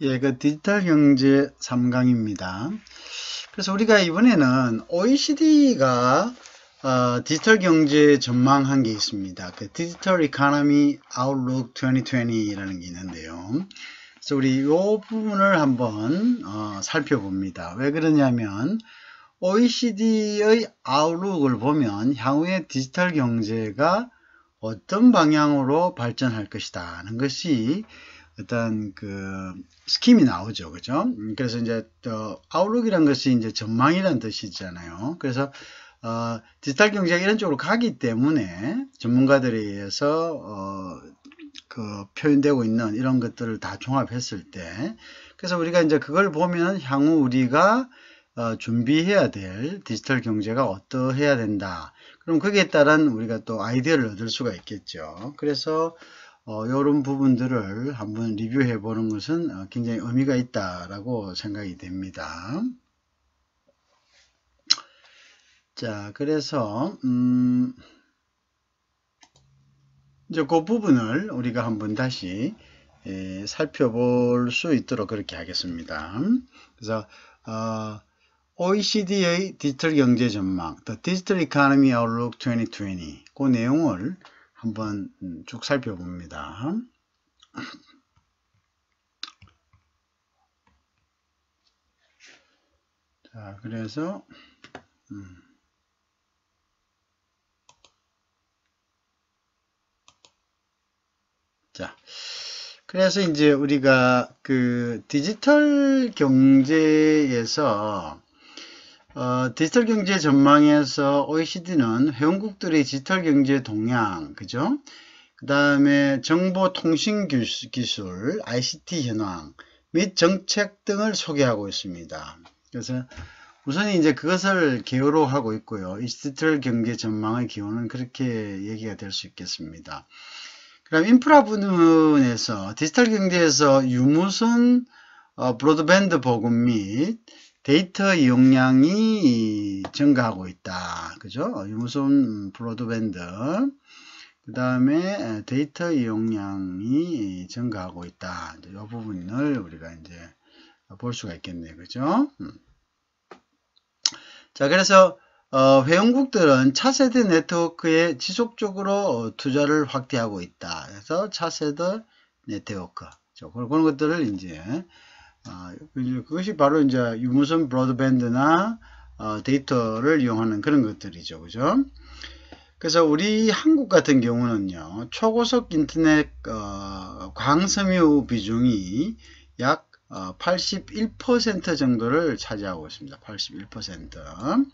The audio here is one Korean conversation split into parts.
예, 그 디지털 경제 3강입니다. 그래서 우리가 이번에는 OECD가 디지털 경제 전망한 게 있습니다. 그 디지털 이코노미 아웃룩 2020이라는 게 있는데요. 그래서 우리 이 부분을 한번 살펴봅니다. 왜 그러냐면 OECD의 아웃룩을 보면 향후에 디지털 경제가 어떤 방향으로 발전할 것이다 하는 것이 어떤 그 스킴이 나오죠. 그죠? 그래서 이제 아웃룩이란 것이 이제 전망이라는 뜻이잖아요. 그래서 디지털 경제가 이런 쪽으로 가기 때문에 전문가들에 의해서 그 표현되고 있는 이런 것들을 다 종합했을 때, 그래서 우리가 이제 그걸 보면 향후 우리가 준비해야 될 디지털 경제가 어떠해야 된다. 그럼 거기에 따른 우리가 또 아이디어를 얻을 수가 있겠죠. 그래서 이런 부분들을 한번 리뷰해 보는 것은 굉장히 의미가 있다라고 생각이 됩니다. 자, 그래서 이제 그 부분을 우리가 한번 다시 살펴볼 수 있도록 그렇게 하겠습니다. 그래서 OECD의 디지털 경제 전망, The Digital Economy Outlook 2020, 그 내용을 한번 쭉 살펴봅니다. 자, 그래서 자, 그래서 이제 우리가 그 디지털 경제에서 디지털 경제 전망에서 OECD는 회원국들의 디지털 경제 동향, 그죠? 그 다음에 정보통신 기술, ICT 현황 및 정책 등을 소개하고 있습니다. 그래서 우선 이제 그것을 개요로 하고 있고요. 이 디지털 경제 전망의 기호는 그렇게 얘기가 될 수 있겠습니다. 그럼 인프라 부분에서 디지털 경제에서 유무선 브로드밴드 보급 및 데이터 이용량이 증가하고 있다. 그죠? 유무선 브로드밴드. 그 다음에 데이터 이용량이 증가하고 있다. 이 부분을 우리가 이제 볼 수가 있겠네요. 그죠? 자, 그래서 회원국들은 차세대 네트워크에 지속적으로 투자를 확대하고 있다. 그래서 차세대 네트워크. 그런 것들을 이제 그것이 바로 이제 유무선 브로드밴드나 데이터를 이용하는 그런 것들이죠. 그죠? 그래서 우리 한국 같은 경우는요, 초고속 인터넷 광섬유 비중이 약 81% 정도를 차지하고 있습니다. 81%.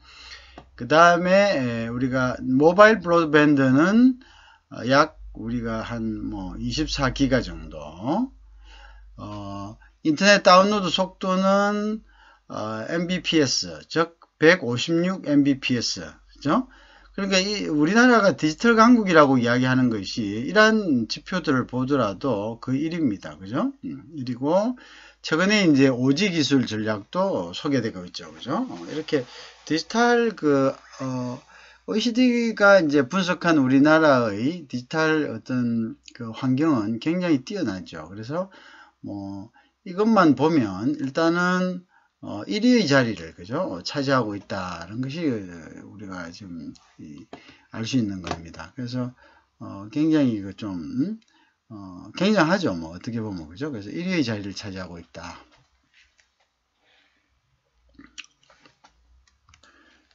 그 다음에 우리가 모바일 브로드밴드는 약 우리가 한 뭐 24기가 정도. 인터넷 다운로드 속도는 Mbps, 즉 156 Mbps. 그죠? 그러니까 우리나라가 디지털 강국이라고 이야기하는 것이 이러한 지표들을 보더라도 그 1위입니다. 그죠? 1위고, 최근에 이제 5G 기술 전략도 소개되고 있죠. 그죠? 이렇게 디지털 OECD가 이제 분석한 우리나라의 디지털 어떤 그 환경은 굉장히 뛰어나죠. 그래서 뭐 이것만 보면 일단은 1위의 자리를, 그죠? 차지하고 있다는 것이 우리가 지금 알 수 있는 겁니다. 그래서 굉장히 이거 좀 굉장하죠. 뭐 어떻게 보면, 그죠? 그래서 1위의 자리를 차지하고 있다.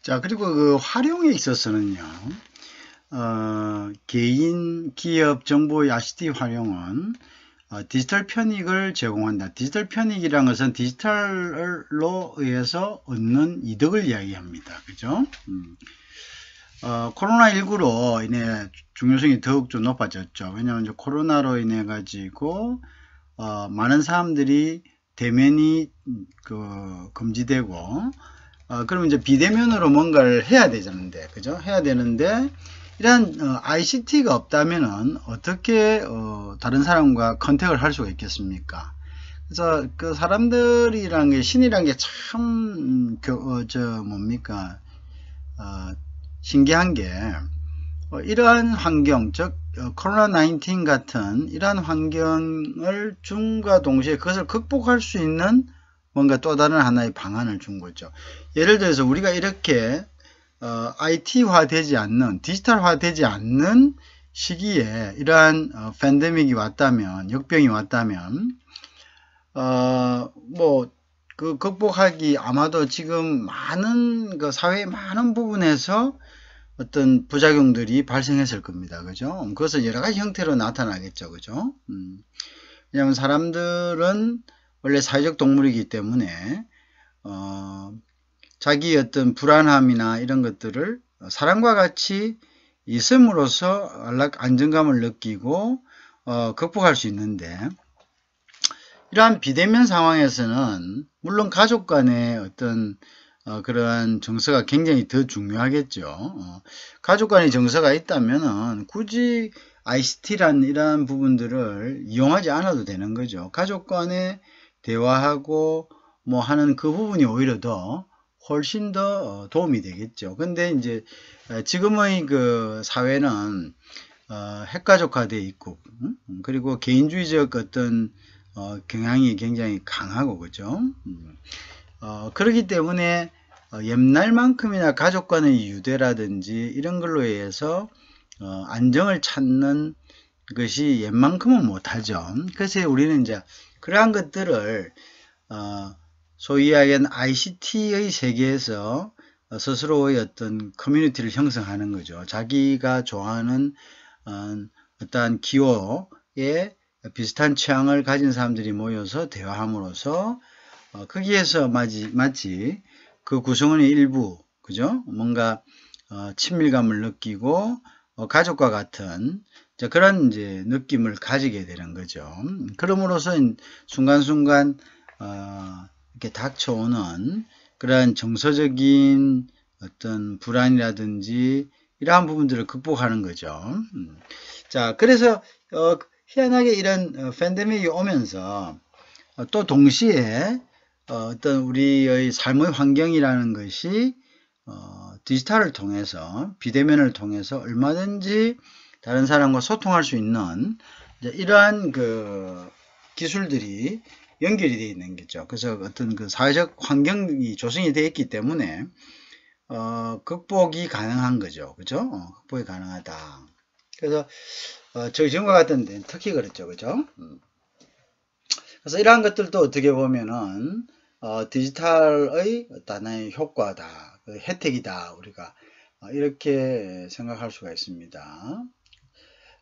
자, 그리고 그 활용에 있어서는요, 개인, 기업, 정보의 ICT 활용은 디지털 편익을 제공한다. 디지털 편익이라는 것은 디지털로 의해서 얻는 이득을 이야기합니다. 그죠? 코로나19로 인해 중요성이 더욱더 높아졌죠. 왜냐하면 이제 코로나로 인해 가지고 많은 사람들이 대면이 금지되고 그러면 이제 비대면으로 뭔가를 해야 되는데, 그죠? 해야 되는데 이런 ICT가 없다면은 어떻게 다른 사람과 컨택을 할 수가 있겠습니까? 그래서 그 사람들이란 게, 신이란 게 참 뭡니까 신기한 게 이러한 환경, 즉 코로나 19 같은 이러한 환경을 줌과 동시에 그것을 극복할 수 있는 뭔가 또 다른 하나의 방안을 준 거죠. 예를 들어서 우리가 이렇게 IT화 되지 않는, 디지털화 되지 않는 시기에 이러한 팬데믹이 왔다면, 역병이 왔다면 그 극복하기 아마도 지금 많은 그 사회의 많은 부분에서 어떤 부작용들이 발생했을 겁니다. 그죠? 그것은 여러 가지 형태로 나타나겠죠. 그죠? 왜냐하면 사람들은 원래 사회적 동물이기 때문에 자기 어떤 불안함이나 이런 것들을 사람과 같이 있음으로써 안정감을 느끼고 극복할 수 있는데, 이러한 비대면 상황에서는 물론 가족 간의 어떤 그러한 정서가 굉장히 더 중요하겠죠. 가족 간의 정서가 있다면은 굳이 ICT란 이러한 부분들을 이용하지 않아도 되는 거죠. 가족 간에 대화하고 뭐 하는 그 부분이 오히려 더 훨씬 더 도움이 되겠죠. 근데 이제 지금의 그 사회는 핵가족화되어 있고, 그리고 개인주의적 어떤 경향이 굉장히 강하고, 그죠? 그렇기 때문에 옛날만큼이나 가족 간의 유대라든지 이런 걸로 해서 안정을 찾는 것이 옛만큼은 못하죠. 그래서 우리는 이제 그러한 것들을 소위 이야기하는 ICT의 세계에서 스스로의 어떤 커뮤니티를 형성하는 거죠. 자기가 좋아하는 어떠한 기호에 비슷한 취향을 가진 사람들이 모여서 대화함으로써 거기에서 마치 그 구성원의 일부, 그죠? 뭔가 친밀감을 느끼고 가족과 같은 그런 이제 느낌을 가지게 되는 거죠. 그럼으로써 순간순간 이렇게 닥쳐오는 그러한 정서적인 어떤 불안이라든지 이러한 부분들을 극복하는 거죠. 자, 그래서 희한하게 이런 팬데믹이 오면서 또 동시에 어떤 우리의 삶의 환경이라는 것이 디지털을 통해서, 비대면을 통해서 얼마든지 다른 사람과 소통할 수 있는 이러한 그 기술들이 연결이 되어 있는 거죠. 그래서 어떤 그 사회적 환경이 조성이 되어 있기 때문에 극복이 가능한 거죠. 그죠? 극복이 가능하다. 그래서 저희 지금과 같은 데는 특히 그렇죠. 그죠? 그래서 이러한 것들도 어떻게 보면은 디지털의 하나의 효과다, 혜택이다, 우리가 이렇게 생각할 수가 있습니다.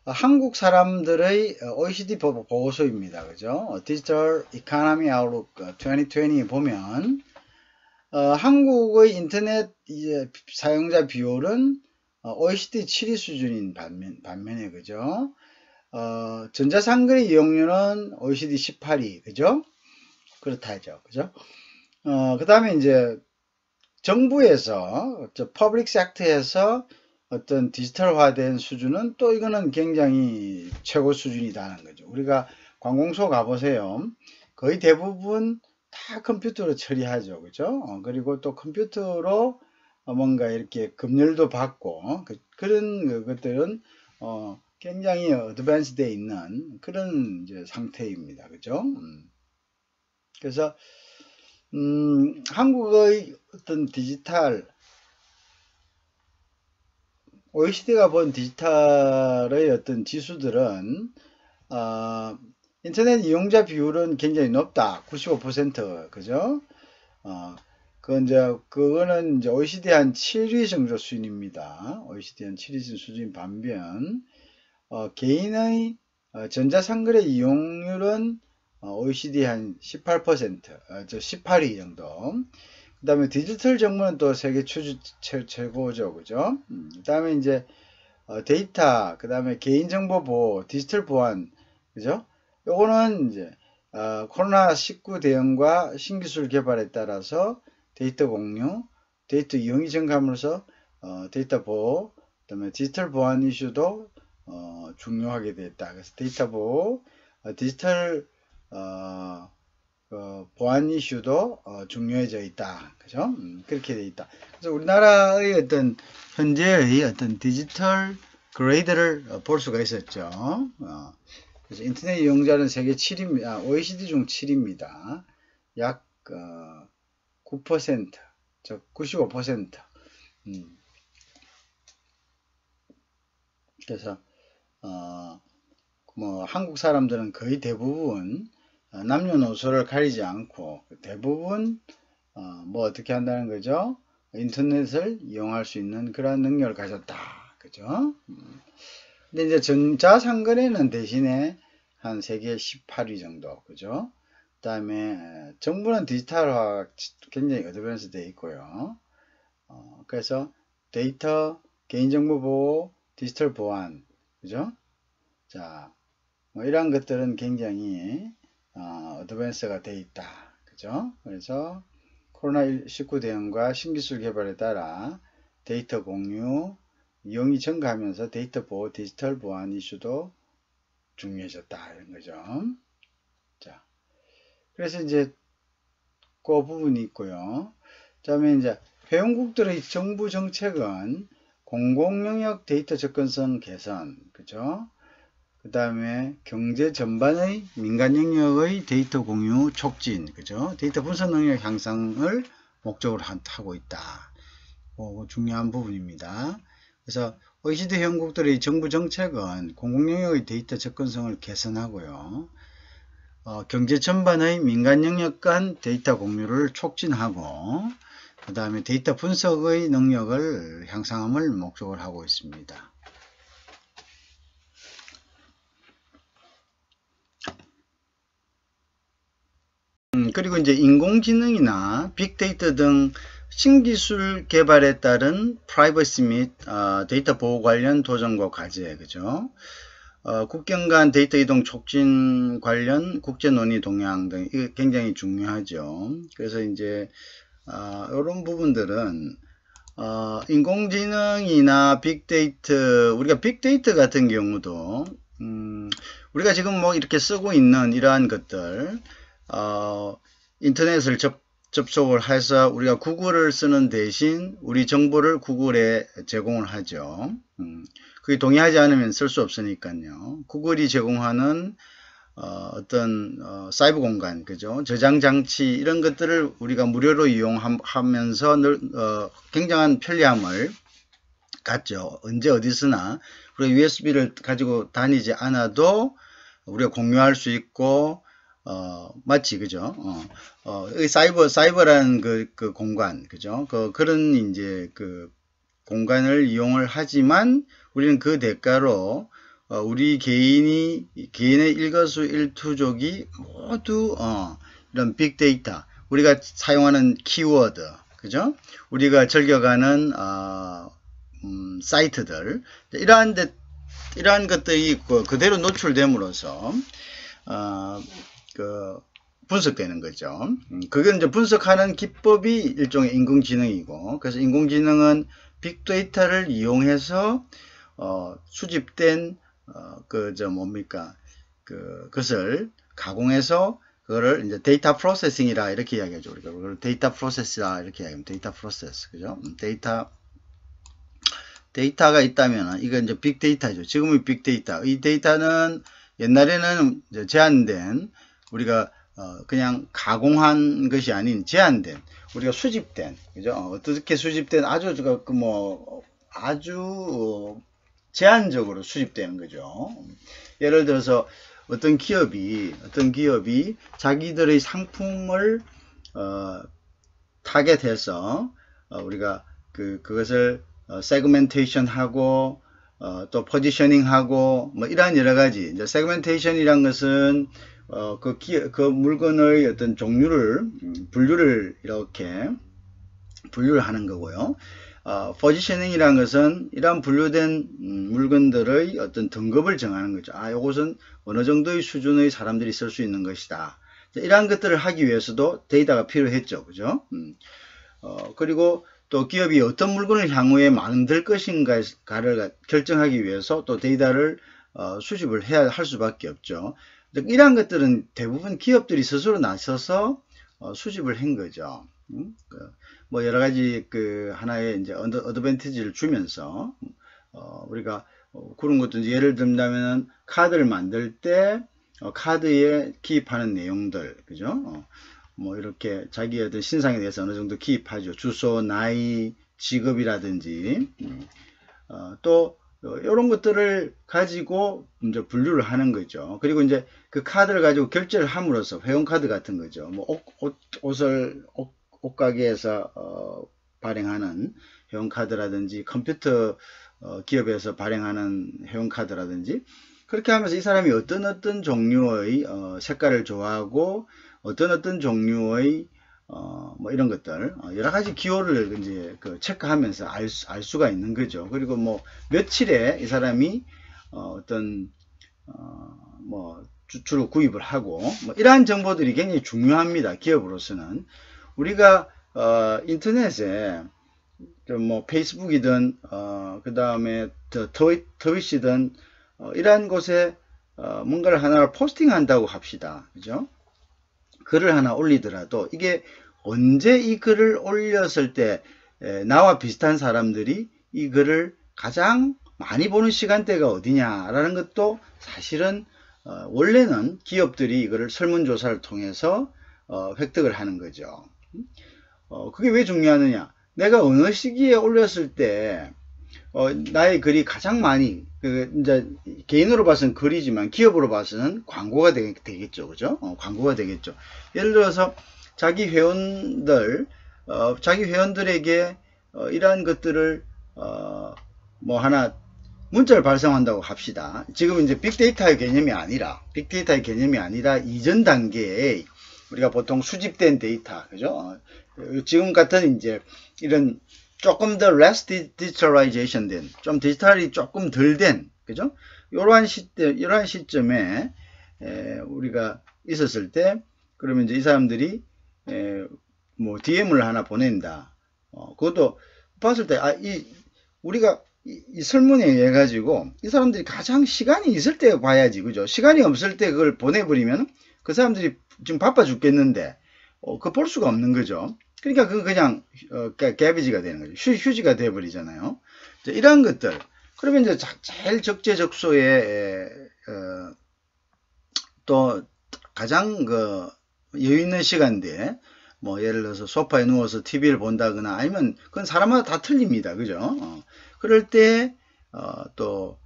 한국 사람들의 OECD 보고서입니다. 그죠? 디지털 이코노미 아웃룩 2020 보면 한국의 인터넷 사용자 비율은 OECD 7위 수준인 반면에, 그죠? 전자상거래 이용률은 OECD 18위, 그죠? 그렇다죠, 그죠? 그 다음에 이제 정부에서, 퍼블릭 섹터에서 어떤 디지털화된 수준은 또 이거는 굉장히 최고 수준이다는 거죠. 우리가 관공서 가보세요. 거의 대부분 다 컴퓨터로 처리하죠, 그죠? 그리고 또 컴퓨터로 뭔가 이렇게 검열도 받고, 그런 것들은 굉장히 어드밴스 되어 있는 그런 이제 상태입니다. 그죠? 그래서 한국의 어떤 디지털, OECD가 본 디지털의 어떤 지수들은 인터넷 이용자 비율은 굉장히 높다. 95%, 그죠? 그거는 이제 OECD 한 7위 정도 수준입니다. OECD 한 7위 수준 반면 개인의 전자상거래 이용률은 OECD 한 18%, 18위 정도. 그 다음에 디지털 정보는 또 세계 최고죠, 그죠? 그 다음에 이제 데이터, 그 다음에 개인정보 보호, 디지털 보안, 그죠? 요거는 이제 코로나19 대응과 신기술 개발에 따라서 데이터 공유, 데이터 이용이 증가함으로써 데이터 보호, 그 다음에 디지털 보안 이슈도 중요하게 되었다. 그래서 데이터 보호, 디지털 보안 이슈도 중요해져 있다. 그죠? 그렇게 돼 있다. 그래서 우리나라의 어떤 현재의 어떤 디지털 그레이드를 볼 수가 있었죠. 그래서 인터넷 이용자는 세계 7입니다. OECD 중 7입니다. 약 9%, 즉 95%. 그래서 뭐 한국 사람들은 거의 대부분 남녀노소를 가리지 않고 대부분 뭐 어떻게 한다는 거죠? 인터넷을 이용할 수 있는 그런 능력을 가졌다. 그죠? 근데 이제 전자상거래는 대신에 한 세계 18위 정도. 그죠? 그 다음에 정부는 디지털화 굉장히 어드밴스 되어 있고요. 그래서 데이터, 개인정보 보호, 디지털 보안. 그죠? 자, 뭐 이런 것들은 굉장히 어드밴스가 되어 있다. 그죠? 그래서 코로나19 대응과 신기술 개발에 따라 데이터 공유, 이용이 증가하면서 데이터 보호, 디지털 보안 이슈도 중요해졌다. 이런 거죠. 자, 그래서 이제 그 부분이 있고요. 다음에 이제 회원국들의 정부 정책은 공공영역 데이터 접근성 개선, 그죠? 그 다음에 경제 전반의 민간 영역의 데이터 공유 촉진, 그죠? 데이터 분석 능력 향상을 목적으로 하고 있다. 중요한 부분입니다. 그래서 OECD 회원국들의 정부 정책은 공공영역의 데이터 접근성을 개선하고요. 경제 전반의 민간 영역 간 데이터 공유를 촉진하고 그 다음에 데이터 분석의 능력을 향상함을 목적으로 하고 있습니다. 그리고 이제 인공지능이나 빅데이터 등 신기술 개발에 따른 프라이버시 및 데이터 보호 관련 도전과 과제, 그죠? 국경 간 데이터 이동 촉진 관련 국제 논의 동향 등 이게 굉장히 중요하죠. 그래서 이제 이런 부분들은 인공지능이나 빅데이터, 우리가 빅데이터 같은 경우도 우리가 지금 뭐 이렇게 쓰고 있는 이러한 것들 인터넷을 접속을 해서 우리가 구글을 쓰는 대신 우리 정보를 구글에 제공을 하죠. 그게 동의하지 않으면 쓸 수 없으니까요. 구글이 제공하는 어떤 사이버 공간, 그죠? 저장 장치 이런 것들을 우리가 무료로 이용하면서 굉장한 편리함을 갖죠. 언제 어디서나 우리가 USB를 가지고 다니지 않아도 우리가 공유할 수 있고 맞지, 그죠? 사이버라는 그 공간, 그죠? 그런 이제 그 공간을 이용을 하지만 우리는 그 대가로 우리 개인의 일거수일투족이 모두 이런 빅데이터, 우리가 사용하는 키워드, 그죠? 우리가 즐겨가는 사이트들, 이러한 것들이 그대로 노출됨으로써 분석되는 거죠. 그건 이제 분석하는 기법이 일종의 인공지능이고, 그래서 인공지능은 빅데이터를 이용해서 수집된 그것을 가공해서 그거를 이제 데이터 프로세싱이라 이렇게 이야기하죠. 우리가 그걸 데이터 프로세스라 이렇게 이야기합니다. 데이터 프로세스, 그죠? 데이터가 있다면 이건 이제 빅데이터죠. 지금의 빅데이터. 이 데이터는 옛날에는 이제 제한된 우리가 그냥 가공한 것이 아닌 제한된 우리가 수집된, 그죠? 어떻게 수집된 아주 아주 제한적으로 수집되는 거죠. 예를 들어서 어떤 기업이 자기들의 상품을 타겟해서 우리가 그것을 세그멘테이션 하고 또 포지셔닝 하고 뭐 이러한 여러 가지, 이제 세그멘테이션이란 것은 그 물건의 어떤 종류를 분류를 하는 거고요. 포지셔닝이라는 것은 이러한 분류된 물건들의 어떤 등급을 정하는 거죠. 이것은 어느 정도의 수준의 사람들이 쓸 수 있는 것이다. 이러한 것들을 하기 위해서도 데이터가 필요했죠. 그죠? 그리고 또 기업이 어떤 물건을 향후에 만들 것인가를 결정하기 위해서 또 데이터를 수집을 할 수밖에 없죠. 이러한 것들은 대부분 기업들이 스스로 나서서 수집을 한 거죠. 뭐 여러 가지 하나의 이제 어드밴티지를 주면서 우리가 그런 것도 이제 예를 들자면은 카드를 만들 때 카드에 기입하는 내용들, 그죠? 뭐 이렇게 자기의 어떤 신상에 대해서 어느 정도 기입하죠. 주소, 나이, 직업이라든지 또 이런 것들을 가지고 이제 분류를 하는 거죠. 그리고 이제 그 카드를 가지고 결제를 함으로써 회원카드 같은 거죠. 뭐 옷가게에서 발행하는 회원카드라든지 컴퓨터 기업에서 발행하는 회원카드라든지 그렇게 하면서 이 사람이 어떤 종류의 색깔을 좋아하고 어떤 종류의 뭐 이런 것들 여러 가지 기호를 이제 체크하면서 알 수가 있는 거죠. 그리고 뭐 며칠에 이 사람이 뭐 주로 구입을 하고 뭐 이러한 정보들이 굉장히 중요합니다. 기업으로서는 우리가 인터넷에 뭐 페이스북이든 그 다음에 트윗이든 이러한 곳에 뭔가를 하나 포스팅한다고 합시다. 그죠? 글을 하나 올리더라도 이게 언제 이 글을 올렸을 때 나와 비슷한 사람들이 이 글을 가장 많이 보는 시간대가 어디냐라는 것도 사실은 원래는 기업들이 이거를 설문조사를 통해서 획득을 하는 거죠. 그게 왜 중요하느냐? 내가 어느 시기에 올렸을 때 나의 글이 가장 많이 이제 개인으로 봐서는 글이지만 기업으로 봐서는 광고가 되겠죠. 그죠? 광고가 되겠죠. 예를 들어서 자기 회원들에게 이러한 것들을 뭐 하나 문자를 발송한다고 합시다. 지금 이제 빅데이터의 개념이 아니라 이전 단계에 우리가 보통 수집된 데이터, 그죠? 지금 같은 이제 이런 조금 더 less digitalization 된, 좀 디지털이 조금 덜 된, 그죠? 이러한 시점에 우리가 있었을 때, 그러면 이제 이 사람들이 뭐 DM을 하나 보낸다. 그것도 봤을 때, 우리가 이 설문에 의해 가지고 이 사람들이 가장 시간이 있을 때 봐야지, 그죠? 시간이 없을 때 그걸 보내버리면 그 사람들이 지금 바빠 죽겠는데 그거 볼 수가 없는 거죠. 그러니까 그건 그냥 개비지가 되는 거죠. 휴지가 돼버리잖아요. 이러한 것들. 그러면 이제 제일 적재적소에 또 가장 여유 있는 시간대에 뭐 예를 들어서 소파에 누워서 TV를 본다거나 아니면 그건 사람마다 다 틀립니다. 그죠? 그럴 때 또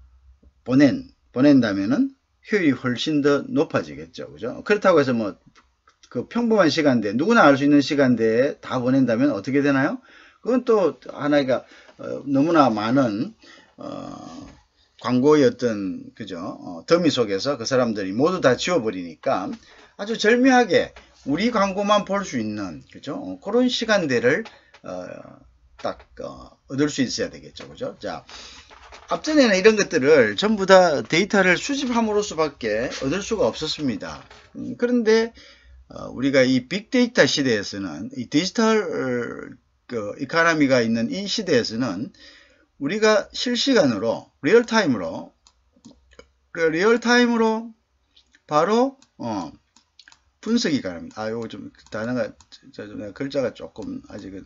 보낸다면은 효율이 훨씬 더 높아지겠죠. 그죠? 그렇다고 해서 뭐 그 평범한 시간대, 누구나 알 수 있는 시간대에 다 보낸다면 어떻게 되나요? 그건 또 하나가 너무나 많은 광고의 어떤 그죠? 더미 속에서 그 사람들이 모두 다 지워버리니까 아주 절묘하게 우리 광고만 볼 수 있는 그죠? 그런 시간대를 딱 얻을 수 있어야 되겠죠. 그죠? 자, 앞전에는 이런 것들을 전부 다 데이터를 수집함으로써밖에 얻을 수가 없었습니다. 그런데 우리가 이 빅데이터 시대에서는 이 디지털 이코노미가 있는 이 시대에서는 우리가 실시간으로 리얼타임으로 바로 분석이 가능합니다. 요거 좀 단어가 글자가 조금 아직은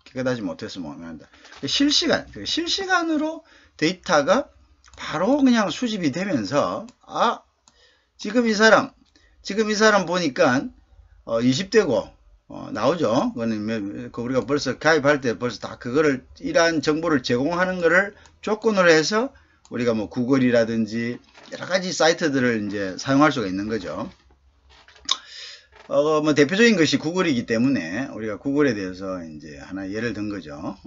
깨끗하지 못해서 뭐합니다. 실시간으로 데이터가 바로 그냥 수집이 되면서 지금 이 사람 보니까 20대고 나오죠. 그거는 우리가 벌써 가입할 때 벌써 다 그거를 이러한 정보를 제공하는 거를 조건으로 해서 우리가 뭐 구글이라든지 여러 가지 사이트들을 이제 사용할 수가 있는 거죠. 뭐 대표적인 것이 구글이기 때문에 우리가 구글에 대해서 이제 하나 예를 든 거죠.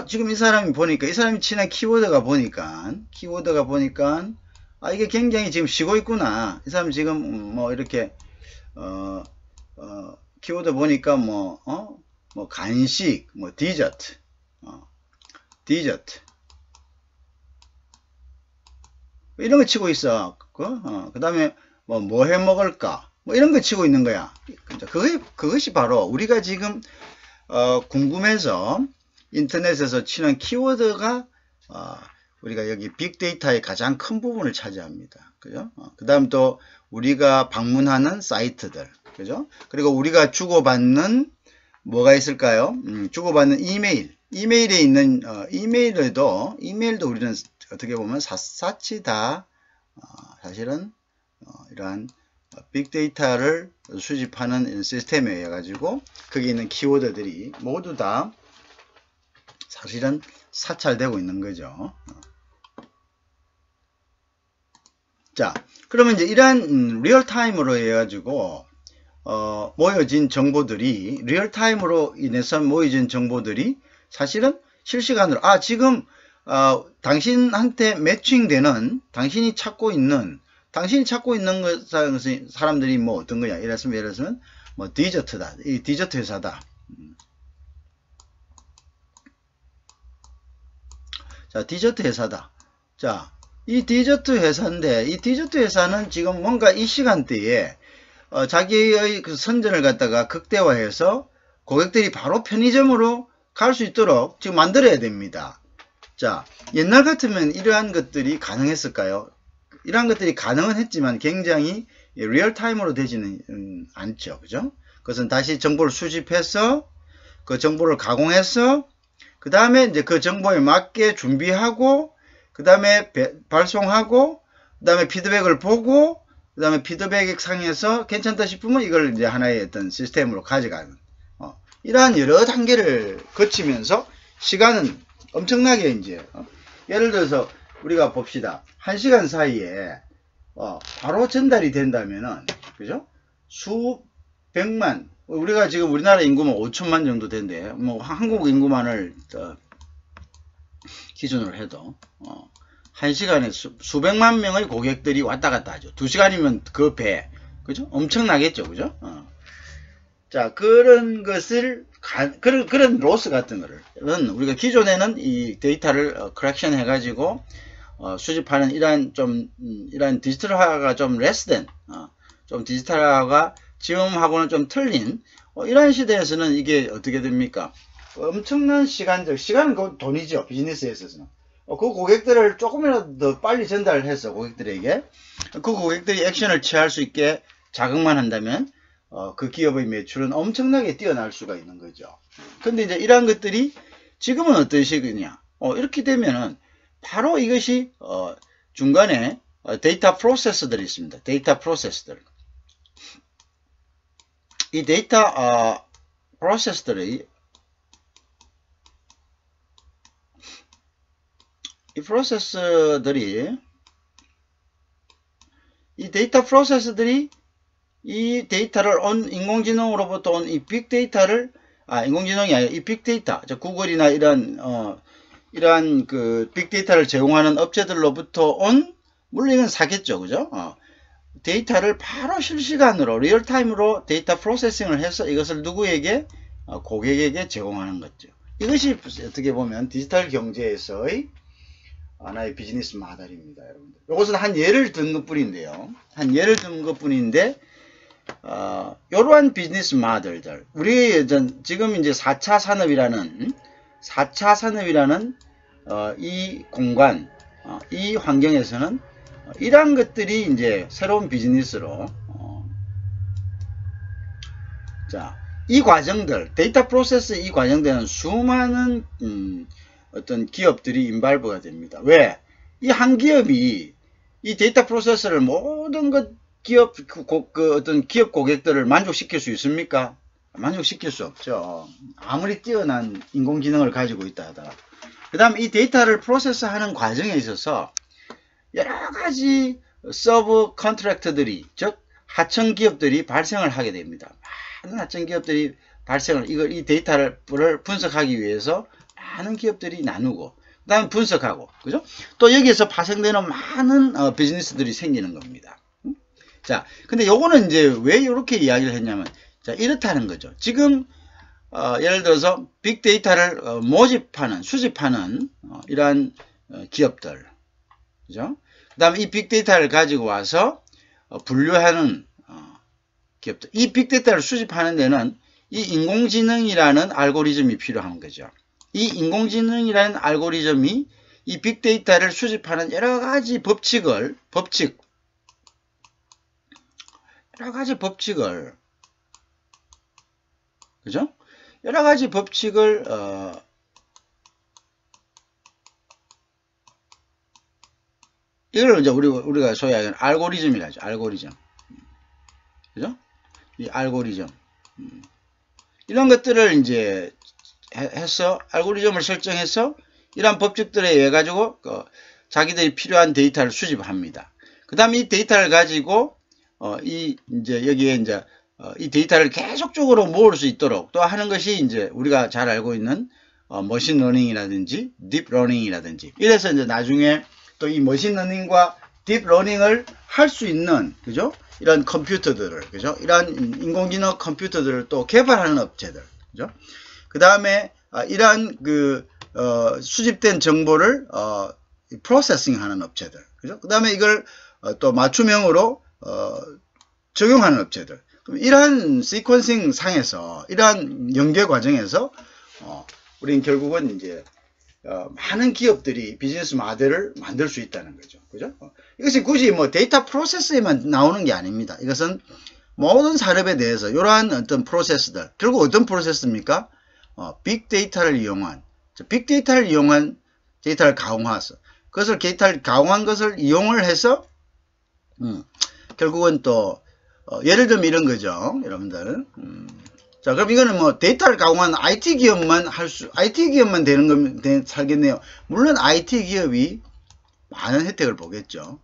지금 이 사람이 보니까 이 사람이 친한 키워드가 보니까 이게 굉장히 지금 쉬고 있구나. 이 사람 지금 뭐 이렇게 키워드 보니까 뭐 간식, 뭐 디저트 이런 거 치고 있어. 그 다음에 뭐 해 먹을까? 뭐 이런 거 치고 있는 거야. 그것이 바로 우리가 지금 궁금해서 인터넷에서 치는 키워드가 우리가 여기 빅데이터의 가장 큰 부분을 차지합니다. 그죠? 그 다음 또 우리가 방문하는 사이트들. 그죠? 그리고 우리가 주고받는 뭐가 있을까요? 주고받는 이메일에 있는 이메일도 우리는 어떻게 보면 샅샅이 다 사실은 이러한 빅데이터를 수집하는 시스템에 의해 가지고 거기 있는 키워드들이 모두 다 사실은 사찰되고 있는 거죠. 자, 그러면 이제 이러한 리얼타임으로 해가지고 모여진 정보들이 리얼타임으로 인해서 모여진 정보들이 사실은 실시간으로 지금 당신한테 매칭되는 당신이 찾고 있는 사람들이 뭐 어떤 거냐. 예를 들면 뭐 디저트다. 이 디저트 회사다. 자, 디저트 회사다. 자, 이 디저트 회사인데 이 디저트 회사는 지금 뭔가 이 시간대에 자기의 그 선전을 갖다가 극대화해서 고객들이 바로 편의점으로 갈 수 있도록 지금 만들어야 됩니다. 자, 옛날 같으면 이러한 것들이 가능했을까요? 이러한 것들이 가능은 했지만 굉장히 리얼타임으로 되지는 않죠. 그죠? 그것은 다시 정보를 수집해서 그 정보를 가공해서 그 다음에 이제 그 정보에 맞게 준비하고 그 다음에 발송하고 그 다음에 피드백을 보고 그 다음에 피드백 상에서 괜찮다 싶으면 이걸 이제 하나의 어떤 시스템으로 가져가는 이러한 여러 단계를 거치면서 시간은 엄청나게 이제 예를 들어서 우리가 봅시다. 1시간 사이에 바로 전달이 된다면은 그죠? 수백만 우리가 지금 우리나라 인구는 5천만 정도 된대. 뭐 한국 인구만을 기준으로 해도 1시간에 수백만 명의 고객들이 왔다 갔다 하죠. 2시간이면 그 배. 그죠? 엄청나겠죠. 그죠? 자, 그런 것을 그런 로스 같은 거를 우리가 기존에는 이 데이터를 컬렉션 해 가지고 수집하는 이러한 디지털화가 좀 레스된 좀 디지털화가 지금하고는 좀 틀린 이러한 시대에서는 이게 어떻게 됩니까? 엄청난 시간은 그 돈이죠. 비즈니스에 있어서는. 그 고객들을 조금이라도 더 빨리 전달해서 고객들에게 그 고객들이 액션을 취할 수 있게 자극만 한다면 그 기업의 매출은 엄청나게 뛰어날 수가 있는 거죠. 근데 이제 이러한 것들이 지금은 어떤 식이냐? 이렇게 되면은 바로 이것이 중간에 데이터 프로세서들이 있습니다. 데이터 프로세서들. 이 데이터 프로세서들이 이 데이터 프로세서들이 이 데이터를 인공지능으로부터 온 이 빅데이터를 인공지능이 아니라 이 빅데이터, 구글이나 이러한 그 빅데이터를 제공하는 업체들로부터 온 물론 이건 사겠죠, 그죠? 데이터를 바로 실시간으로 리얼타임으로 데이터 프로세싱을 해서 이것을 누구에게 고객에게 제공하는 거죠. 이것이 어떻게 보면 디지털 경제에서의 하나의 비즈니스 모델입니다, 여러분들. 이것은 한 예를 든 것뿐인데요. 이러한 비즈니스 모델들, 우리 지금 이제 4차 산업이라는 이 공간, 이 환경에서는 이러한 것들이 이제 새로운 비즈니스로 자, 이 과정들, 데이터 프로세스 이 과정들은 수많은 어떤 기업들이 인발브가 됩니다. 왜? 이 한 기업이 이 데이터 프로세스를 모든 것 어떤 기업 고객들을 만족시킬 수 있습니까? 만족시킬 수 없죠. 아무리 뛰어난 인공지능을 가지고 있다 하더라도. 그 다음에 이 데이터를 프로세스하는 과정에 있어서 여러 가지 서브 컨트랙터들이, 즉 하청 기업들이 발생을 하게 됩니다. 많은 하청 기업들이 이 데이터를 분석하기 위해서 많은 기업들이 나누고 그 다음에 분석하고, 그죠? 또 여기에서 파생되는 많은 비즈니스들이 생기는 겁니다. 자, 근데 요거는 이제 왜 이렇게 이야기를 했냐면, 자, 이렇다는 거죠. 지금 예를 들어서 빅데이터를 수집하는 이러한 기업들, 그죠? 그 다음에 이 빅데이터를 가지고 와서 분류하는 기업들. 이 빅데이터를 수집하는 데는 이 인공지능이라는 알고리즘이 필요한 거죠. 이 인공지능이라는 알고리즘이 이 빅데이터를 수집하는 여러 가지 법칙을 그죠? 여러 가지 법칙을 이걸 이제 우리가 소위 하는 알고리즘이라 하죠. 알고리즘. 그죠? 이 알고리즘. 이런 것들을 이제 해서 알고리즘을 설정해서 이러한 법칙들에 의해 가지고 자기들이 필요한 데이터를 수집합니다. 그 다음에 이 데이터를 가지고 이제 여기에 이제 이 데이터를 계속적으로 모을 수 있도록 또 하는 것이 이제 우리가 잘 알고 있는 머신러닝이라든지 딥러닝이라든지 이래서 이제 나중에 또 이 머신러닝과 딥러닝을 할 수 있는 그죠? 이런 컴퓨터들을 그죠? 이러한 인공지능 컴퓨터들을 또 개발하는 업체들 그죠? 그 다음에 이러한 수집된 정보를 프로세싱하는 업체들 그죠? 그 다음에 이걸 또 맞춤형으로 적용하는 업체들. 그럼 이러한 시퀀싱 상에서 이러한 연계 과정에서 우리는 결국은 이제 많은 기업들이 비즈니스 모델을 만들 수 있다는 거죠. 그죠? 이것이 굳이 뭐 데이터 프로세스에만 나오는 게 아닙니다. 이것은 모든 산업에 대해서 이러한 어떤 프로세스들, 결국 어떤 프로세스입니까? 빅데이터를 이용한 데이터를 가공해서 데이터를 가공한 것을 이용을 해서 결국은 또 예를 들면 이런 거죠, 여러분들. 자, 그럼 이거는 뭐 데이터를 가공한 IT 기업만 되는 거면 살겠네요. 물론 IT 기업이 많은 혜택을 보겠죠.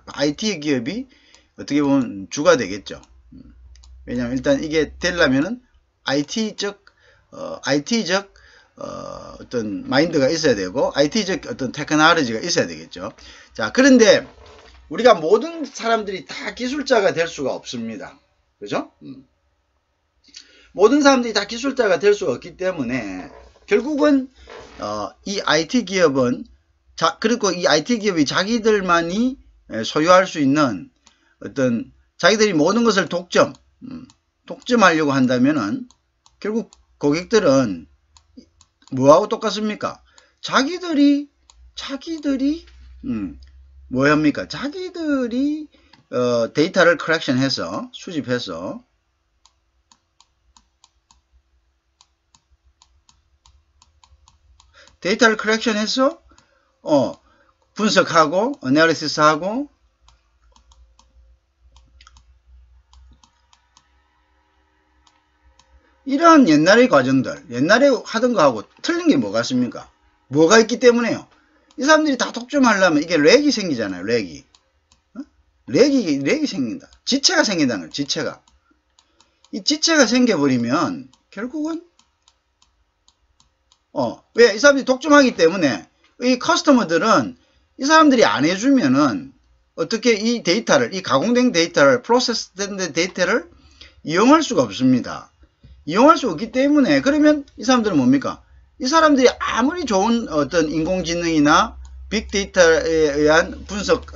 IT 기업이 어떻게 보면 주가 되겠죠. 왜냐하면 일단 이게 되려면은 IT적 어떤 마인드가 있어야 되고 IT적 어떤 테크놀로지가 있어야 되겠죠. 자, 그런데 우리가 모든 사람들이 다 기술자가 될 수가 없습니다. 그죠? 모든 사람들이 다 기술자가 될 수가 없기 때문에 결국은 이 IT 기업은 그리고 이 IT 기업이 자기들만이 소유할 수 있는 어떤 자기들이 모든 것을 독점하려고 한다면은 결국 고객들은 뭐하고 똑같습니까? 자기들이 뭐 합니까? 자기들이 데이터를 컬렉션해서 수집해서 데이터를 컬렉션해서 분석하고 애널리시스하고 이러한 옛날의 과정들, 옛날에 하던 거하고 틀린 게 뭐가 있습니까? 뭐가 있기 때문에요. 이 사람들이 다 독점하려면 이게 렉이 생기잖아요. 렉이 생긴다. 지체가 생긴다는 거예요. 지체가. 이 지체가 생겨버리면 결국은 왜? 이 사람들이 독점하기 때문에 이 커스터머들은 이 사람들이 안 해주면은 어떻게 이 데이터를, 이 가공된 데이터를, 프로세스된 데이터를 이용할 수가 없습니다. 이용할 수 없기 때문에 그러면 이 사람들은 뭡니까? 이 사람들이 아무리 좋은 어떤 인공지능이나 빅데이터에 의한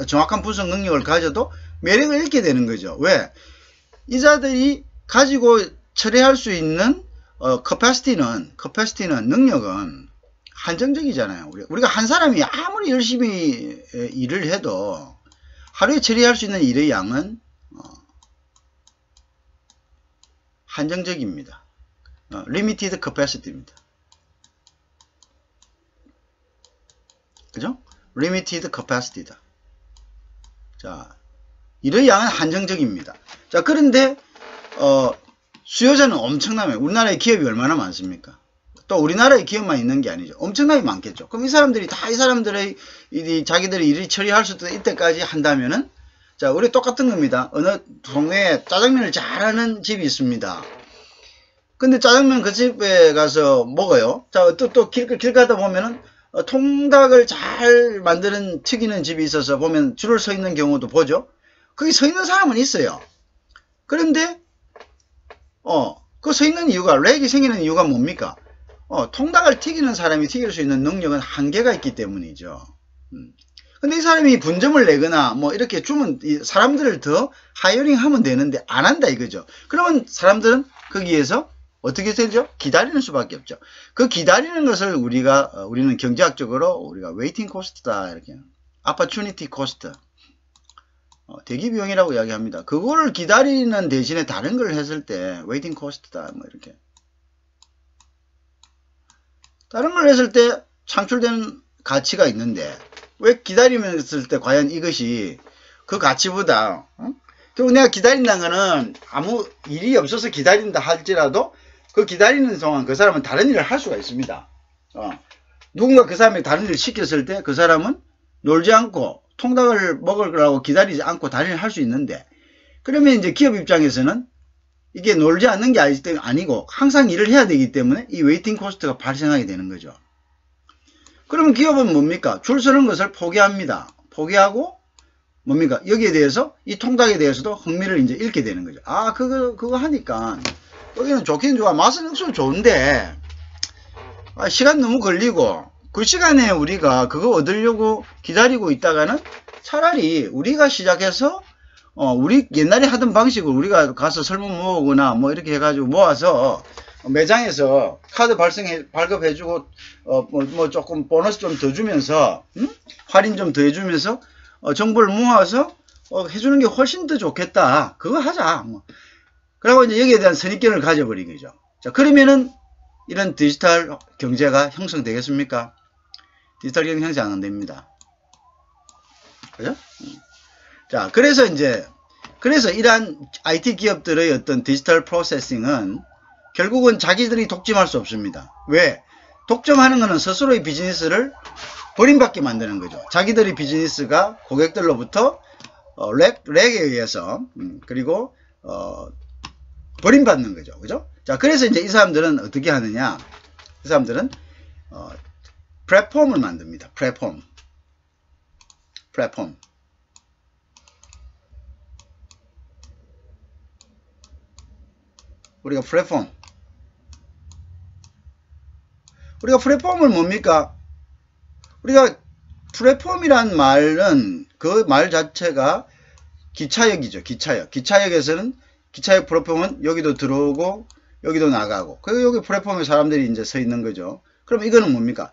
정확한 분석 능력을 가져도 매력을 잃게 되는 거죠. 왜? 이자들이 가지고 처리할 수 있는 커패시티는 능력은 한정적이잖아요. 우리가 한 사람이 아무리 열심히 일을 해도 하루에 처리할 수 있는 일의 양은 한정적입니다. limited capacity입니다. 그죠? limited capacity다. 자, 일의 양은 한정적입니다. 자, 그런데 수요자는 엄청나면 우리나라의 기업이 얼마나 많습니까? 또 우리나라의 기업만 있는 게 아니죠. 엄청나게 많겠죠. 그럼 이 사람들이 다 이 사람들의 자기들의 일을 처리할 수 있을 때까지 한다면은 자, 우리 똑같은 겁니다. 어느 동네에 짜장면을 잘하는 집이 있습니다. 근데 짜장면 그 집에 가서 먹어요. 자, 또 길 가다 보면은 통닭을 잘 만드는 튀기는 집이 있어서 보면 줄을 서 있는 경우도 보죠. 거기 서 있는 사람은 있어요. 그런데 그 서 있는 이유가, 렉이 생기는 이유가 뭡니까? 통닭을 튀기는 사람이 튀길 수 있는 능력은 한계가 있기 때문이죠. 근데 이 사람이 분점을 내거나 뭐 이렇게 주면 사람들을 더 하이어링 하면 되는데 안 한다 이거죠. 그러면 사람들은 거기에서 어떻게 되죠? 기다리는 수밖에 없죠. 그 기다리는 것을 우리는 경제학적으로 우리가 웨이팅 코스트다 이렇게, opportunity cost, 대기 비용이라고 이야기합니다. 그거를 기다리는 대신에 다른 걸 했을 때 웨이팅 코스트다 뭐 이렇게, 다른 걸 했을 때 창출되는 가치가 있는데 왜 기다리면서 때 과연 이것이 그 가치보다, 그리고 내가 기다린다는 거는 아무 일이 없어서 기다린다 할지라도 그 기다리는 동안 그 사람은 다른 일을 할 수가 있습니다. 누군가 그 사람이 다른 일을 시켰을 때 그 사람은 놀지 않고 통닭을 먹으려고 기다리지 않고 다른 일을 할 수 있는데, 그러면 이제 기업 입장에서는 이게 놀지 않는 게 아니고 항상 일을 해야 되기 때문에 이 웨이팅 코스트가 발생하게 되는 거죠. 그러면 기업은 뭡니까? 줄 서는 것을 포기합니다. 포기하고 뭡니까? 여기에 대해서 이 통닭에 대해서도 흥미를 이제 잃게 되는 거죠. 아, 그거 하니까 여기는 좋긴 좋아. 맛은 역시 좋은데 시간 너무 걸리고 그 시간에 우리가 그거 얻으려고 기다리고 있다가는 차라리 우리가 시작해서 우리 옛날에 하던 방식으로 우리가 가서 설문 모으거나 뭐 이렇게 해가지고 모아서 매장에서 카드 발급해주고 뭐 조금 보너스 좀 더 주면서 할인 좀 더 해주면서 정보를 모아서 해주는 게 훨씬 더 좋겠다. 그거 하자. 뭐. 그리고 이제 여기에 대한 선입견을 가져버린 거죠. 자, 그러면은 이런 디지털 경제가 형성되겠습니까? 디지털 경제 형성 안 됩니다. 그죠? 자, 그래서 이러한 IT 기업들의 어떤 디지털 프로세싱은 결국은 자기들이 독점할 수 없습니다. 왜? 독점하는 것은 스스로의 비즈니스를 버림받게 만드는 거죠. 자기들의 비즈니스가 고객들로부터 렉에 의해서 그리고 버림받는 거죠. 그죠? 자, 그래서 이제 이 사람들은 어떻게 하느냐? 이 사람들은 플랫폼을 만듭니다. 플랫폼. 우리가 플랫폼을 뭡니까? 우리가 플랫폼이란 말은 그 말 자체가 기차역이죠. 기차역에서는 기차역 플랫폼은 여기도 들어오고 여기도 나가고 그리고 여기 플랫폼에 사람들이 이제 서 있는 거죠. 그럼 이거는 뭡니까?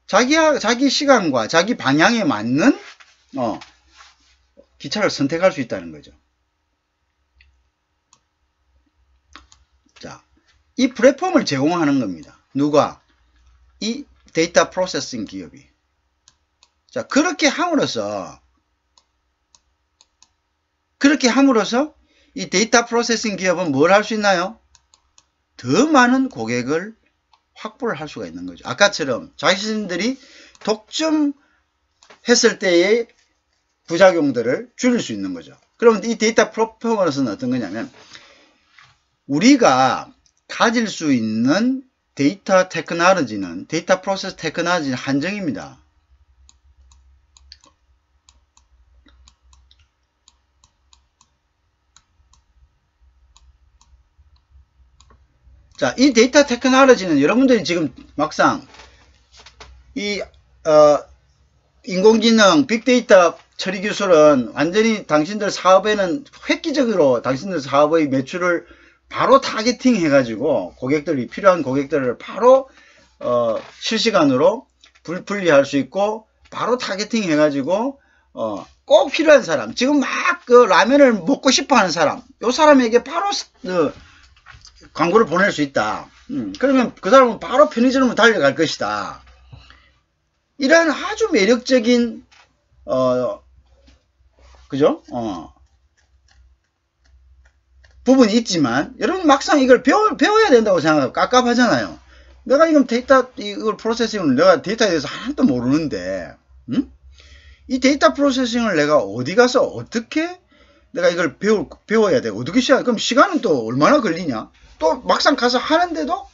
자기 시간과 자기 방향에 맞는 기차를 선택할 수 있다는 거죠. 자, 이 플랫폼을 제공하는 겁니다. 누가? 이 데이터 프로세싱 기업이. 자, 그렇게 함으로써 이 데이터 프로세싱 기업은 뭘 할 수 있나요? 더 많은 고객을 확보를 할 수가 있는 거죠. 아까처럼 자신들이 독점했을 때의 부작용들을 줄일 수 있는 거죠. 그러면 이 데이터 플랫폼으로서는 어떤 거냐면 우리가 가질 수 있는 데이터 테크놀로지는 데이터 프로세스 테크놀로지는 한정입니다. 자, 이 데이터 테크놀로지는 여러분들이 지금 막상 이 인공지능 빅데이터 처리 기술은 완전히 당신들 사업에는 획기적으로 당신들 사업의 매출을 바로 타겟팅 해가지고 고객들이 필요한 고객들을 바로 실시간으로 분리할 수 있고 바로 타겟팅 해가지고 꼭 필요한 사람 지금 막 그 라면을 먹고 싶어 하는 사람 요 사람에게 바로 광고를 보낼 수 있다. 그러면 그 사람은 바로 편의점으로 달려갈 것이다. 이런 아주 매력적인 그죠? 부분이 있지만 여러분 막상 이걸 배워야 된다고 생각하고 깝깝하잖아요. 내가 이걸 프로세싱을 내가 데이터에 대해서 하나도 모르는데 이 데이터 프로세싱을 내가 어디 가서 어떻게 내가 이걸 배워야 돼? 어떻게 그럼 시간은 또 얼마나 걸리냐? 또 막상 가서 하는데도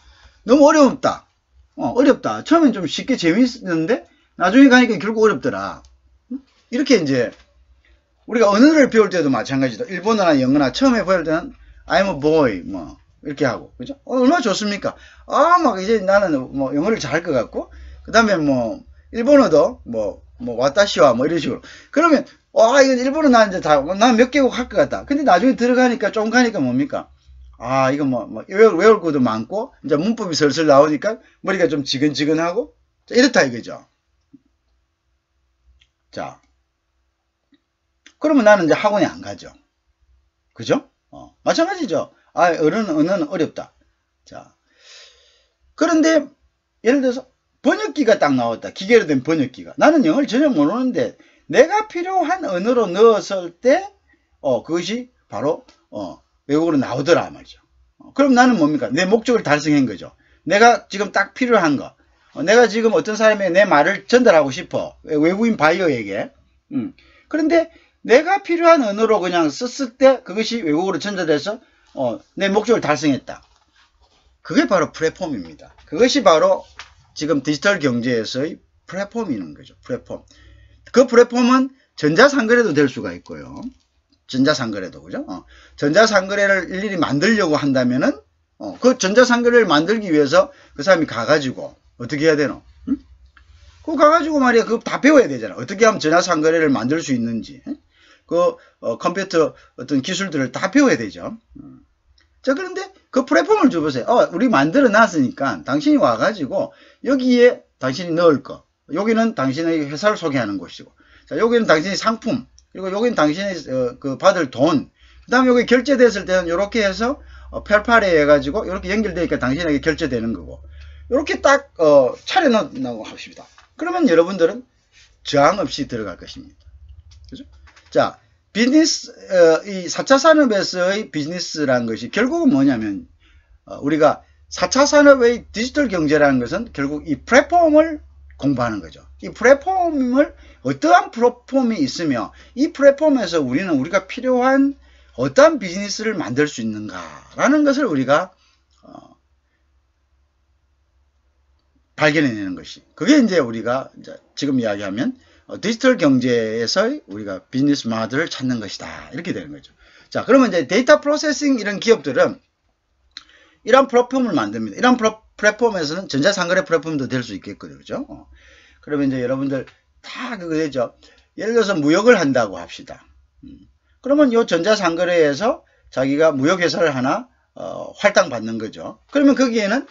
너무 어렵다. 어렵다. 처음엔 좀 쉽게 재미있는데 나중에 가니까 결국 어렵더라. 이렇게 이제 우리가 언어를 배울 때도 마찬가지다. 일본어나 영어나 처음에 배울 때는 I'm a boy 뭐 이렇게 하고 그죠? 얼마나 좋습니까? 막 이제 나는 뭐 영어를 잘할 것 같고 그 다음에 뭐 일본어도 뭐 와타시와 뭐 이런 식으로 그러면 이건 일본어 난 이제 난 몇 개국 할 것 같다. 근데 나중에 들어가니까 좀 가니까 뭡니까? 이거 외울 것도 많고 이제 문법이 슬슬 나오니까 머리가 좀 지근지근하고 이렇다 이거죠. 자, 그러면 나는 이제 학원에 안 가죠. 그죠? 마찬가지죠. 언어는 어렵다. 자, 그런데 예를 들어서 번역기가 딱 나왔다. 기계로 된 번역기가. 나는 영어를 전혀 모르는데 내가 필요한 언어로 넣었을 때 그것이 바로 외국어로 나오더라 말이죠. 그럼 나는 뭡니까? 내 목적을 달성한 거죠. 내가 지금 딱 필요한 거. 내가 지금 어떤 사람에게 내 말을 전달하고 싶어. 외국인 바이어에게. 그런데 내가 필요한 언어로 그냥 썼을 때 그것이 외국어로 전달돼서 내 목적을 달성했다. 그게 바로 플랫폼입니다. 그것이 바로 지금 디지털 경제에서의 플랫폼이는 거죠. 플랫폼. 그 플랫폼은 전자상거래도 될 수가 있고요. 전자상거래도, 그죠? 전자상거래를 일일이 만들려고 한다면은, 그 전자상거래를 만들기 위해서 그 사람이 가가지고, 어떻게 해야 되노? 응? 그거 가가지고 말이야, 그거 다 배워야 되잖아. 어떻게 하면 전자상거래를 만들 수 있는지. 컴퓨터 어떤 기술들을 다 배워야 되죠. 자, 그런데 그 플랫폼을 줘보세요. 우리 만들어 놨으니까 당신이 와가지고 여기에 당신이 넣을 거. 여기는 당신의 회사를 소개하는 곳이고. 자, 여기는 당신의 상품. 그리고 여기는 당신이 받을 돈. 그 다음에 여기 결제됐을 때는 이렇게 해서 펠팔에 해가지고 이렇게 연결되니까 당신에게 결제되는 거고. 이렇게 딱 차려놓는다고 합시다. 그러면 여러분들은 저항 없이 들어갈 것입니다. 그죠? 자, 비즈니스, 이 4차 산업에서의 비즈니스라는 것이 결국은 뭐냐면, 우리가 4차 산업의 디지털 경제라는 것은 결국 이 플랫폼을 공부하는 거죠. 이 플랫폼을 어떠한 플랫폼이 있으며 이 플랫폼에서 우리는 우리가 필요한 어떠한 비즈니스를 만들 수 있는가라는 것을 우리가 발견해내는 것이. 그게 이제 우리가 이제 지금 이야기하면 디지털 경제에서 우리가 비즈니스 모델을 찾는 것이다. 이렇게 되는 거죠. 자, 그러면 이제 데이터 프로세싱 이런 기업들은 이런 플랫폼을 만듭니다. 이런 플랫폼에서는 전자상거래 플랫폼도 될 수 있겠거든요. 그죠? 그러면 이제 여러분들 다 그거 되죠. 예를 들어서 무역을 한다고 합시다. 그러면 이 전자상거래에서 자기가 무역회사를 하나 활당받는 거죠. 그러면 거기에는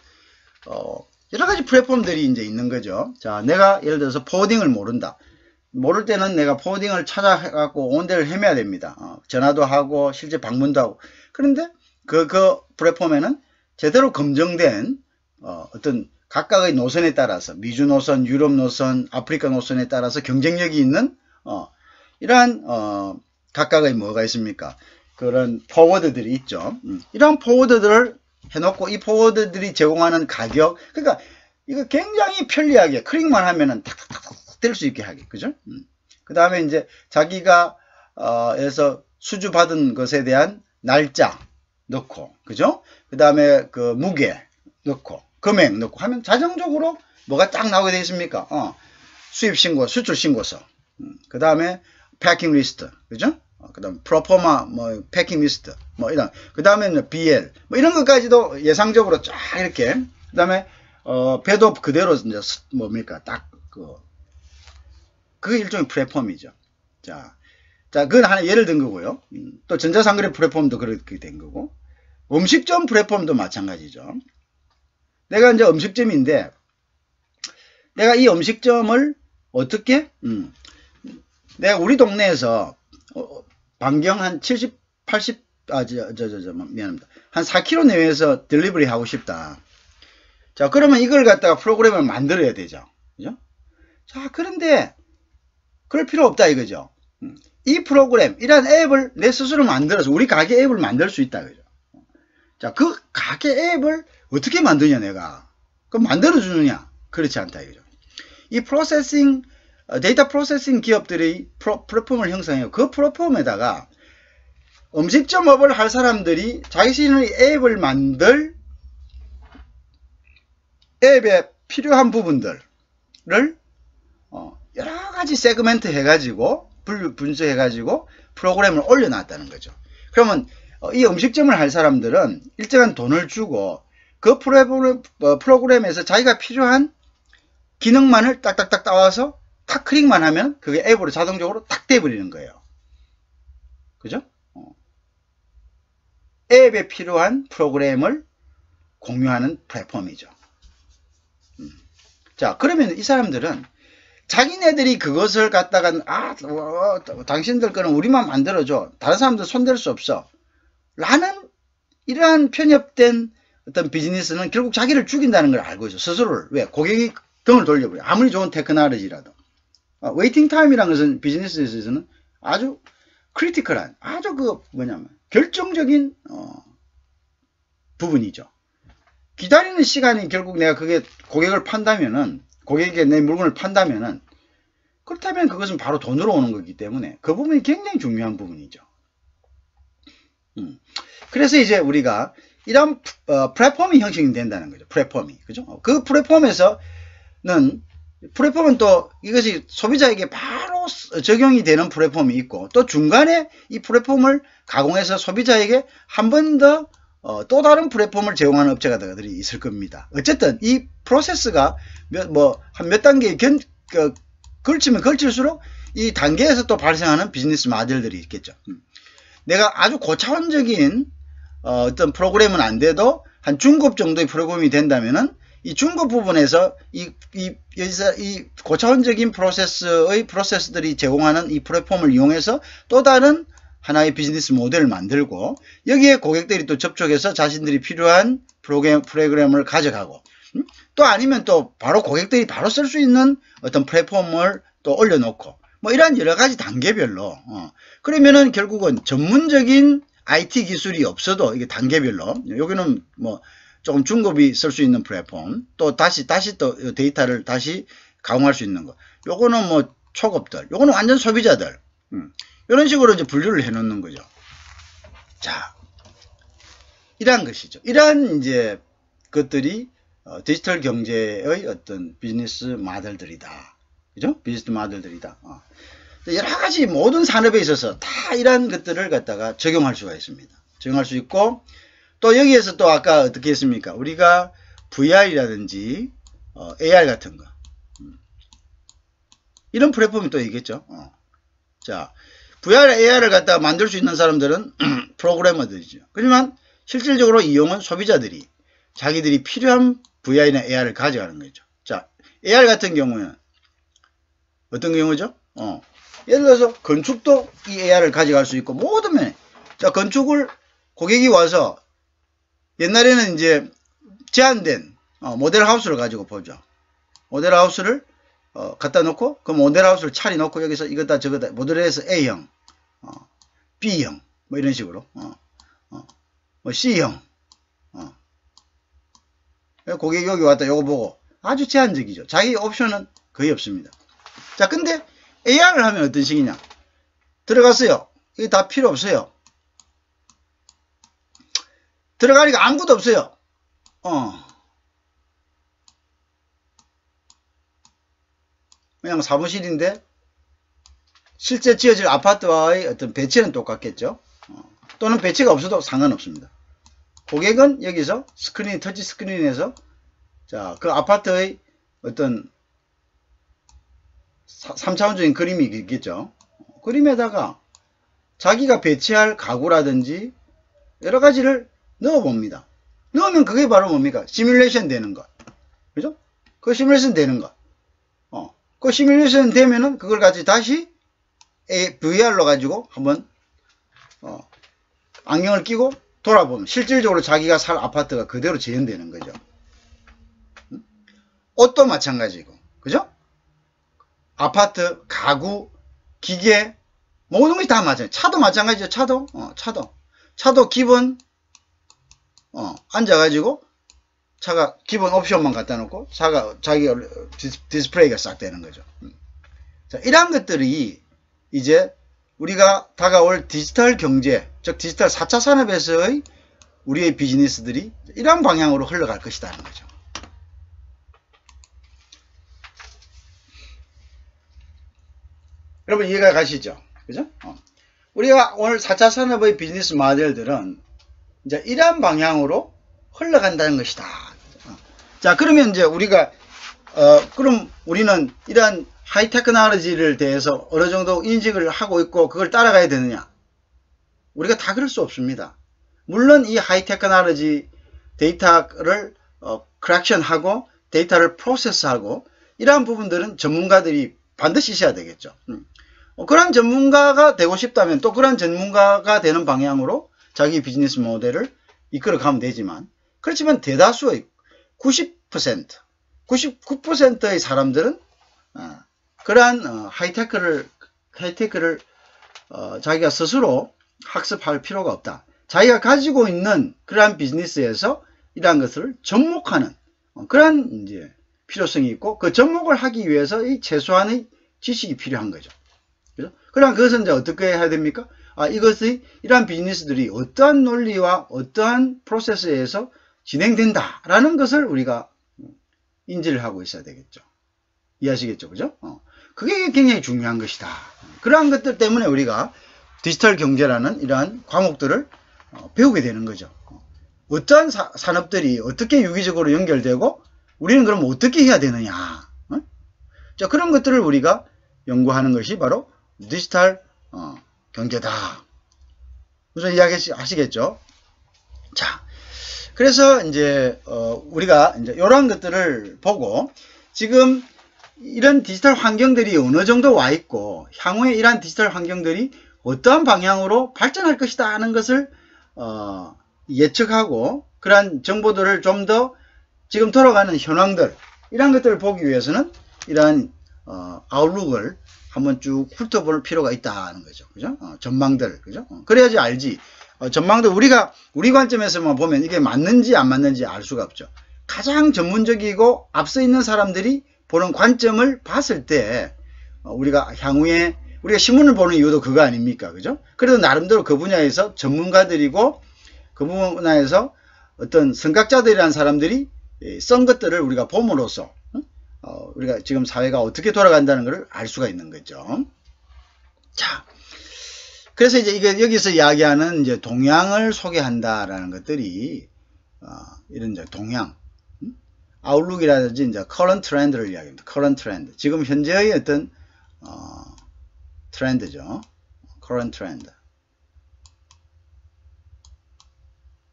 여러 가지 플랫폼들이 이제 있는 거죠. 자, 내가 예를 들어서 포워딩을 모른다. 모를 때는 내가 포워딩을 찾아갖고 온 데를 헤매야 됩니다. 전화도 하고 실제 방문도 하고. 그런데 그 플랫폼에는 제대로 검증된 어떤 각각의 노선에 따라서 미주 노선, 유럽 노선, 아프리카 노선에 따라서 경쟁력이 있는 이러한 각각의 뭐가 있습니까? 그런 포워드들이 있죠. 이러한 포워드들을 해놓고 이 포워드들이 제공하는 가격, 그러니까 이거 굉장히 편리하게 클릭만 하면은 탁탁탁탁 될 수 있게 하게, 그죠? 그 다음에 이제 자기가 에서 수주받은 것에 대한 날짜 넣고, 그죠? 그 다음에 그 무게 넣고, 금액 넣고 하면 자동적으로 뭐가 딱 나오게 되어 있습니까? 수입 신고, 수출 신고서, 그 다음에 패킹 리스트, 그죠? 그 다음 프로포마 뭐 패킹 리스트 뭐 이런, 그 다음에 BL 뭐 이런 것까지도 예상적으로 쫙 이렇게, 그 다음에 배도 그대로 이제 뭡니까 딱 그게 일종의 플랫폼이죠. 자, 그건 하나 예를 든 거고요. 또 전자상거래 플랫폼도 그렇게 된 거고, 음식점 플랫폼도 마찬가지죠. 내가 이제 음식점인데 내가 이 음식점을 어떻게 내가 우리 동네에서 반경 한 70, 80, 미안합니다. 한 4km 내외에서 딜리버리 하고 싶다. 자, 그러면 이걸 갖다가 프로그램을 만들어야 되죠. 그죠? 자, 그런데, 그럴 필요 없다 이거죠. 이 프로그램, 이런 앱을 내 스스로 만들어서 우리 가게 앱을 만들 수 있다 그죠. 자, 그 가게 앱을 어떻게 만드냐 내가. 그럼 만들어주느냐? 그렇지 않다 이거죠. 이 프로세싱, 데이터 프로세싱 기업들이 플랫폼을 형성해요. 그 플랫폼에다가 음식점업을 할 사람들이 자신의 앱을 만들 앱에 필요한 부분들을 여러 가지 세그멘트 해가지고 분석해가지고 프로그램을 올려놨다는 거죠. 그러면 이 음식점을 할 사람들은 일정한 돈을 주고 그 프로그램에서 자기가 필요한 기능만을 딱딱딱 따와서 탁 클릭만 하면 그게 앱으로 자동적으로 탁 돼버리는 거예요. 그죠? 앱에 필요한 프로그램을 공유하는 플랫폼이죠. 자, 그러면 이 사람들은 자기네들이 그것을 갖다가 당신들 거는 우리만 만들어줘. 다른 사람들 손댈 수 없어. 라는 이러한 편협된 어떤 비즈니스는 결국 자기를 죽인다는 걸 알고 있어. 스스로를. 왜? 고객이 등을 돌려버려. 아무리 좋은 테크놀로지라도. 웨이팅 타임이라는 것은 비즈니스에서는 아주 크리티컬한, 아주 결정적인 부분이죠. 기다리는 시간이 결국 내가 그게 고객을 판다면은, 고객에게 내 물건을 판다면은, 그렇다면 그것은 바로 돈으로 오는 거기 때문에 그 부분이 굉장히 중요한 부분이죠. 그래서 이제 우리가 이런 플랫폼이 형성이 된다는 거죠. 플랫폼이. 그죠? 그 플랫폼은 또 이것이 소비자에게 바로 적용이 되는 플랫폼이 있고, 또 중간에 이 플랫폼을 가공해서 소비자에게 한 번 더 또 다른 플랫폼을 제공하는 업체들이 있을 겁니다. 어쨌든 이 프로세스가 한 몇 단계에 걸치면 걸칠수록 이 단계에서 또 발생하는 비즈니스 모델들이 있겠죠. 내가 아주 고차원적인 어떤 프로그램은 안 돼도 한 중급 정도의 프로그램이 된다면은 이 중급 부분에서 이 고차원적인 프로세스들이 제공하는 이 플랫폼을 이용해서 또 다른 하나의 비즈니스 모델을 만들고, 여기에 고객들이 또 접촉해서 자신들이 필요한 프로그램을 가져가고, 또 아니면 또 바로 고객들이 바로 쓸 수 있는 어떤 플랫폼을 또 올려놓고, 이런 여러 가지 단계별로, 그러면은 결국은 전문적인 IT 기술이 없어도 이게 단계별로, 여기는 조금 중급이 쓸 수 있는 플랫폼, 또 다시 또 데이터를 다시 가공할 수 있는 거, 요거는 초급들, 요거는 완전 소비자들, 이런 식으로 이제 분류를 해 놓는 거죠. 자, 이러한 것이죠. 이러한 이제 것들이 디지털 경제의 어떤 비즈니스 모델들이다. 그죠? 비즈니스 모델들이다. 여러 가지 모든 산업에 있어서 다 이러한 것들을 갖다가 적용할 수가 있습니다. 적용할 수 있고, 또 여기에서 또 아까 어떻게 했습니까? 우리가 VR이라든지 AR 같은 거, 이런 플랫폼이 또 있겠죠. 자, VR, AR을 갖다가 만들 수 있는 사람들은 프로그래머들이죠. 하지만 실질적으로 이용은 소비자들이 자기들이 필요한 VR이나 AR을 가져가는 거죠. 자, AR 같은 경우는 어떤 경우죠? 예를 들어서 건축도 이 AR을 가져갈 수 있고, 모든 면에. 자, 건축을 고객이 와서 옛날에는 이제 제한된 모델 하우스를 가지고 보죠. 모델 하우스를 갖다 놓고 그 모델 하우스를 차려 놓고 여기서 이거다 저거다 모델에서 A형, B형 이런 식으로 C형, 고객이 여기 왔다 요거 보고 아주 제한적이죠. 자기 옵션은 거의 없습니다. 자, 근데 AR을 하면 어떤 식이냐? 들어갔어요. 이게 다 필요 없어요. 들어가니까 아무것도 없어요. 그냥 사무실인데 실제 지어질 아파트와의 어떤 배치는 똑같겠죠. 또는 배치가 없어도 상관없습니다. 고객은 여기서 스크린, 터치 스크린에서 자, 그 아파트의 어떤 3차원적인 그림이 있겠죠. 그림에다가 자기가 배치할 가구라든지 여러 가지를 넣어 봅니다. 넣으면 그게 바로 뭡니까? 시뮬레이션 되는 것. 그죠? 그 시뮬레이션 되는 것. 그 시뮬레이션 되면은 그걸 가지고 다시 VR로 가지고 한번 안경을 끼고 돌아보면 실질적으로 자기가 살 아파트가 그대로 재현되는 거죠. 옷도 마찬가지고, 그죠? 아파트, 가구, 기계, 모든 것이 다 마찬가지죠. 차도 마찬가지죠. 차도 기본 앉아가지고 차가 기본 옵션만 갖다 놓고 차가 자기 디스플레이가 싹 되는 거죠. 자, 이러한 것들이 이제 우리가 다가올 디지털 경제, 즉 디지털 4차 산업에서의 우리의 비즈니스들이 이러한 방향으로 흘러갈 것이라는 거죠. 여러분 이해가 가시죠? 그죠? 우리가 오늘 4차 산업의 비즈니스 모델들은 이제 이러한 방향으로 흘러간다는 것이다. 자, 그러면 이제 우리가 그럼 우리는 이러한 하이 테크놀로지를 대해서 어느 정도 인식을 하고 있고 그걸 따라가야 되느냐? 우리가 다 그럴 수 없습니다. 물론 이 하이 테크놀로지 데이터를 크랙션하고 데이터를 프로세스하고 이러한 부분들은 전문가들이 반드시 있어야 되겠죠. 그런 전문가가 되고 싶다면 또 그런 전문가가 되는 방향으로 자기 비즈니스 모델을 이끌어 가면 되지만, 그렇지만 대다수의 90%, 99%의 사람들은 그러한 하이테크를 자기가 스스로 학습할 필요가 없다. 자기가 가지고 있는 그러한 비즈니스에서 이러한 것을 접목하는 그러한 이제 필요성이 있고, 그 접목을 하기 위해서 이 최소한의 지식이 필요한 거죠. 그죠? 그럼 그것은 이제 어떻게 해야 됩니까? 이것이 이러한 비즈니스들이 어떠한 논리와 어떠한 프로세스에서 진행된다라는 것을 우리가 인지를 하고 있어야 되겠죠. 이해하시겠죠? 그죠? 그게 굉장히 중요한 것이다. 그러한 것들 때문에 우리가 디지털 경제라는 이러한 과목들을 배우게 되는 거죠. 어떠한 산업들이 어떻게 유기적으로 연결되고 우리는 그럼 어떻게 해야 되느냐. 자, 그런 것들을 우리가 연구하는 것이 바로 디지털 경제다. 무슨 이야기 아시겠죠? 자, 그래서 이제 우리가 이제 이러한 것들을 보고 지금 이런 디지털 환경들이 어느 정도 와 있고 향후에 이러한 디지털 환경들이 어떠한 방향으로 발전할 것이다 하는 것을 예측하고 그러한 정보들을 좀 더 지금 돌아가는 현황들 이런 것들을 보기 위해서는 이러한 아웃룩을 한번 쭉 훑어볼 필요가 있다는 거죠. 그죠? 전망들. 그죠? 그래야지 알지. 전망들 우리 관점에서만 보면 이게 맞는지 안 맞는지 알 수가 없죠. 가장 전문적이고 앞서 있는 사람들이 보는 관점을 봤을 때 우리가 향후에 우리가 신문을 보는 이유도 그거 아닙니까? 그죠? 그래도 나름대로 그 분야에서 전문가들이고 그 분야에서 어떤 선각자들이라는 사람들이 쓴 것들을 우리가 봄으로써 우리가 지금 사회가 어떻게 돌아간다는 것을 알 수가 있는 거죠. 자, 그래서 이제 이게 여기서 이야기하는 이제 동향을 소개한다라는 것들이 이런 이제 동향, 아웃룩이라든지 이제 current trend를 이야기합니다. current trend. 지금 현재의 어떤 트렌드죠. current trend.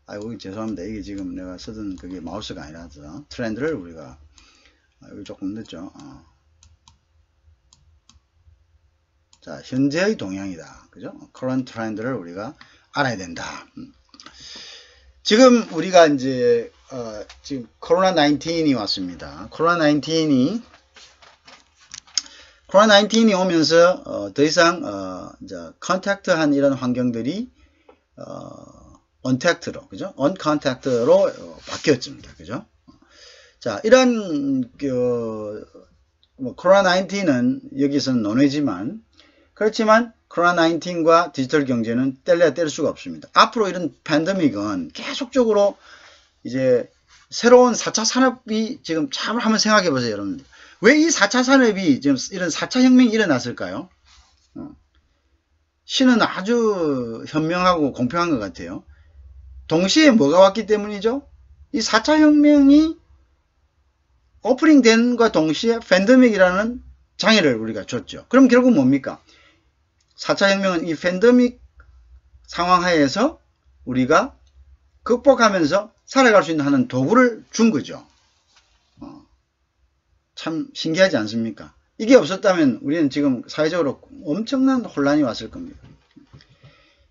아이고 죄송합니다. 이게 지금 내가 쓰던 그게 마우스가 아니라서 트렌드를 우리가 여기 조금 늦죠. 자, 현재의 동향이다. 그죠? current trend를 우리가 알아야 된다. 지금 우리가 이제 지금 코로나 19이 왔습니다. 코로나 19이 오면서 더 이상 이제 컨택트한 이런 환경들이 언택트로, 그죠? 언컨택트로 바뀌었습니다. 그죠? 자, 이런 코로나 19은 여기서는 논외지만 그렇지만 코로나 19과 디지털 경제는 뗄래야 뗄 수가 없습니다. 앞으로 이런 팬데믹은 계속적으로 이제 새로운 4차 산업이 지금 참 한번 생각해 보세요, 여러분. 왜 이 4차 산업이 지금 이런 4차 혁명이 일어났을까요? 신은 아주 현명하고 공평한 것 같아요. 동시에 뭐가 왔기 때문이죠? 이 4차 혁명이 오프닝 된과 동시에 팬데믹이라는 장애를 우리가 줬죠. 그럼 결국 뭡니까? 4차 혁명은 이 팬데믹 상황 하에서 우리가 극복하면서 살아갈 수 있는 하는 도구를 준 거죠. 참 신기하지 않습니까? 이게 없었다면 우리는 지금 사회적으로 엄청난 혼란이 왔을 겁니다.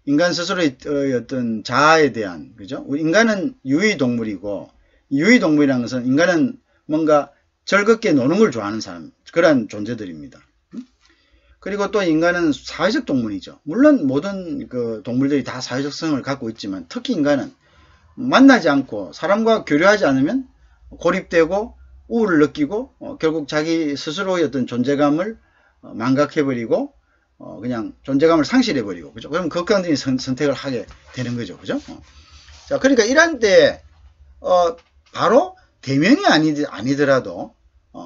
인간 스스로의 어떤 자아에 대한, 그죠? 인간은 유의동물이고, 유의동물이라는 것은 인간은 뭔가 즐겁게 노는 걸 좋아하는 사람, 그런 존재들입니다. 그리고 또 인간은 사회적 동물이죠. 물론 모든 그 동물들이 다 사회적 성을 갖고 있지만 특히 인간은 만나지 않고 사람과 교류하지 않으면 고립되고 우울을 느끼고 결국 자기 스스로의 어떤 존재감을 망각해버리고 그냥 존재감을 상실해버리고, 그죠? 그럼 극단적인 선택을 하게 되는 거죠. 그죠? 자, 그러니까 이런 때 바로 대면이 아니더라도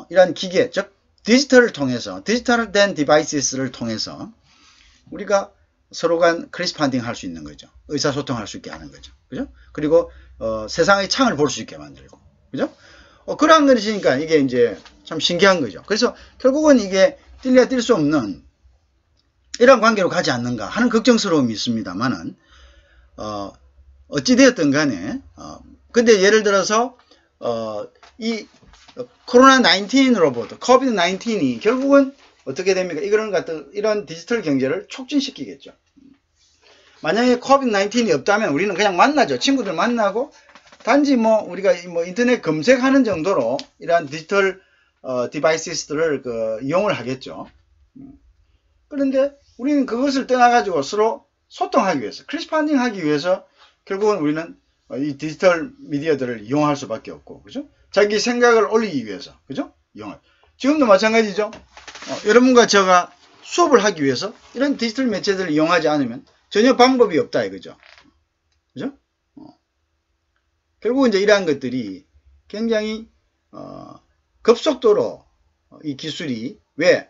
이러한 기계, 즉 디지털을 통해서, 디지털된 디바이스를 통해서 우리가 서로 간 크리스판딩 할 수 있는 거죠. 의사소통할 수 있게 하는 거죠. 그죠? 그리고 세상의 창을 볼 수 있게 만들고, 그죠? 그러한 것이니까 이게 이제 참 신기한 거죠. 그래서 결국은 이게 뛸래야 뛸 수 없는 이런 관계로 가지 않는가 하는 걱정스러움이 있습니다만은 어찌되었든 간에 근데 예를 들어서 이 코로나 19으로부터 코비드 19이 결국은 어떻게 됩니까? 이런 디지털 경제를 촉진시키겠죠. 만약에 코비드 19이 없다면 우리는 그냥 만나죠. 친구들 만나고 단지 뭐 우리가 뭐 인터넷 검색하는 정도로 이러한 디지털 디바이스들을 이용을 하겠죠. 그런데 우리는 그것을 떠나가지고 서로 소통하기 위해서, 크리스파운딩 하기 위해서 결국은 우리는 이 디지털 미디어들을 이용할 수밖에 없고, 그죠? 자기 생각을 올리기 위해서, 그죠? 이용할. 지금도 마찬가지죠. 여러분과 제가 수업을 하기 위해서 이런 디지털 매체들을 이용하지 않으면 전혀 방법이 없다 이거죠. 그죠? 결국 이제 이러한 것들이 굉장히 급속도로 이 기술이 왜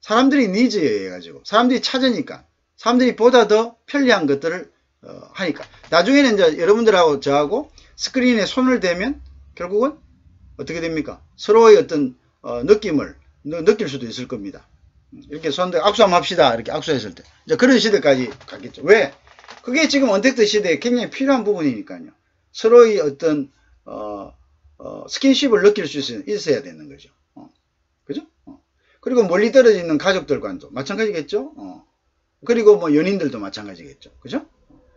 사람들이 니즈에 의해 가지고 사람들이 찾으니까 사람들이 보다 더 편리한 것들을 하니까 나중에는 이제 여러분들하고 저하고 스크린에 손을 대면 결국은 어떻게 됩니까? 서로의 어떤 느낌을 느낄 수도 있을 겁니다. 이렇게 손들 악수 한번 합시다. 이렇게 악수했을 때 이제 그런 시대까지 갔겠죠. 왜? 그게 지금 언택트 시대에 굉장히 필요한 부분이니까요. 서로의 어떤 스킨십을 느낄 수 있어야 되는 거죠. 그죠? 그리고 멀리 떨어져 있는 가족들과도 마찬가지겠죠. 그리고 뭐 연인들도 마찬가지겠죠. 그죠?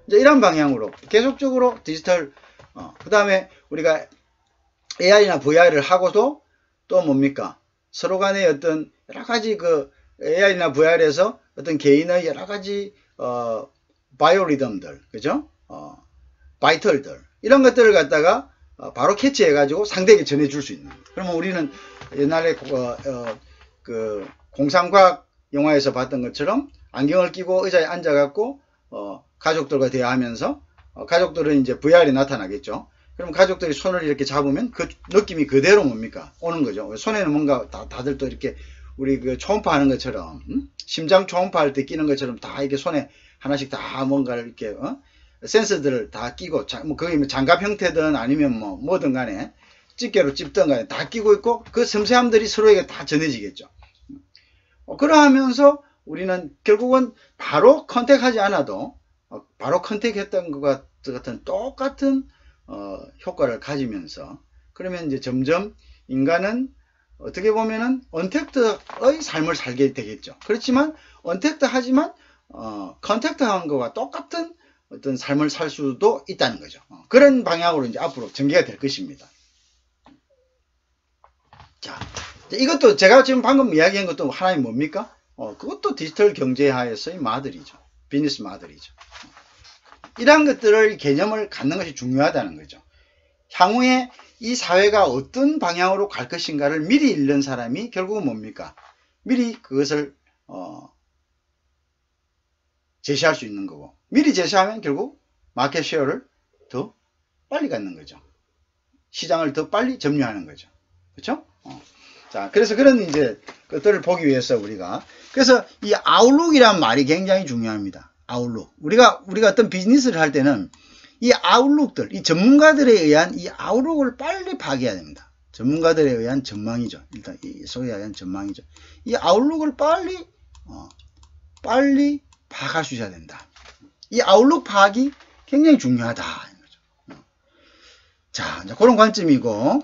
이제 이런 방향으로 계속적으로 디지털 그 다음에 우리가 AI나 VR을 하고도 또 뭡니까? 서로 간의 어떤 여러 가지 AI나 VR에서 어떤 개인의 여러 가지 바이오리듬들, 그죠? 바이털들 이런 것들을 갖다가 바로 캐치해 가지고 상대에게 전해줄 수 있는. 그러면 우리는 옛날에 공상과학 영화에서 봤던 것처럼 안경을 끼고 의자에 앉아 갖고 가족들과 대화하면서 가족들은 이제 VR에 나타나겠죠. 그럼 가족들이 손을 이렇게 잡으면 그 느낌이 그대로 뭡니까? 오는 거죠. 손에는 뭔가 다들 또 이렇게 우리 초음파 하는 것처럼 심장 초음파 할 때 끼는 것처럼 다 이렇게 손에 하나씩 다 뭔가를 이렇게 센서들을 다 끼고 뭐 그게 뭐 장갑 형태든 아니면 뭐든 간에 집게로 찝든 간에 다 끼고 있고 그 섬세함들이 서로에게 다 전해지겠죠. 그러하면서 우리는 결국은 바로 컨택하지 않아도 바로 컨택했던 것 같은 똑같은 효과를 가지면서 그러면 이제 점점 인간은 어떻게 보면은 언택트의 삶을 살게 되겠죠. 그렇지만 언택트 하지만 컨택트 한 것과 똑같은 어떤 삶을 살 수도 있다는 거죠. 그런 방향으로 이제 앞으로 전개가 될 것입니다. 자, 이것도 제가 지금 방금 이야기한 것도 하나의 뭡니까? 그것도 디지털 경제하에서의 마들이죠. 비즈니스 마들이죠. 이러한 것들을 개념을 갖는 것이 중요하다는 거죠. 향후에 이 사회가 어떤 방향으로 갈 것인가를 미리 읽는 사람이 결국은 뭡니까? 미리 그것을 제시할 수 있는 거고 미리 제시하면 결국 마켓 쉐어를 더 빨리 갖는 거죠. 시장을 더 빨리 점유하는 거죠. 그렇죠? 자, 그래서 그런 이제 것들을 보기 위해서 우리가 그래서 이 아웃룩이란 말이 굉장히 중요합니다. 아웃룩. 우리가 어떤 비즈니스를 할 때는 이 아웃룩들, 이 전문가들에 의한 이 아웃룩을 빨리 파악해야 됩니다. 전문가들에 의한 전망이죠. 일단 이 소위에 의한 전망이죠. 이 아웃룩을 빨리 파악할 수 있어야 된다. 이 아웃룩 파악이 굉장히 중요하다. 자, 그런 관점이고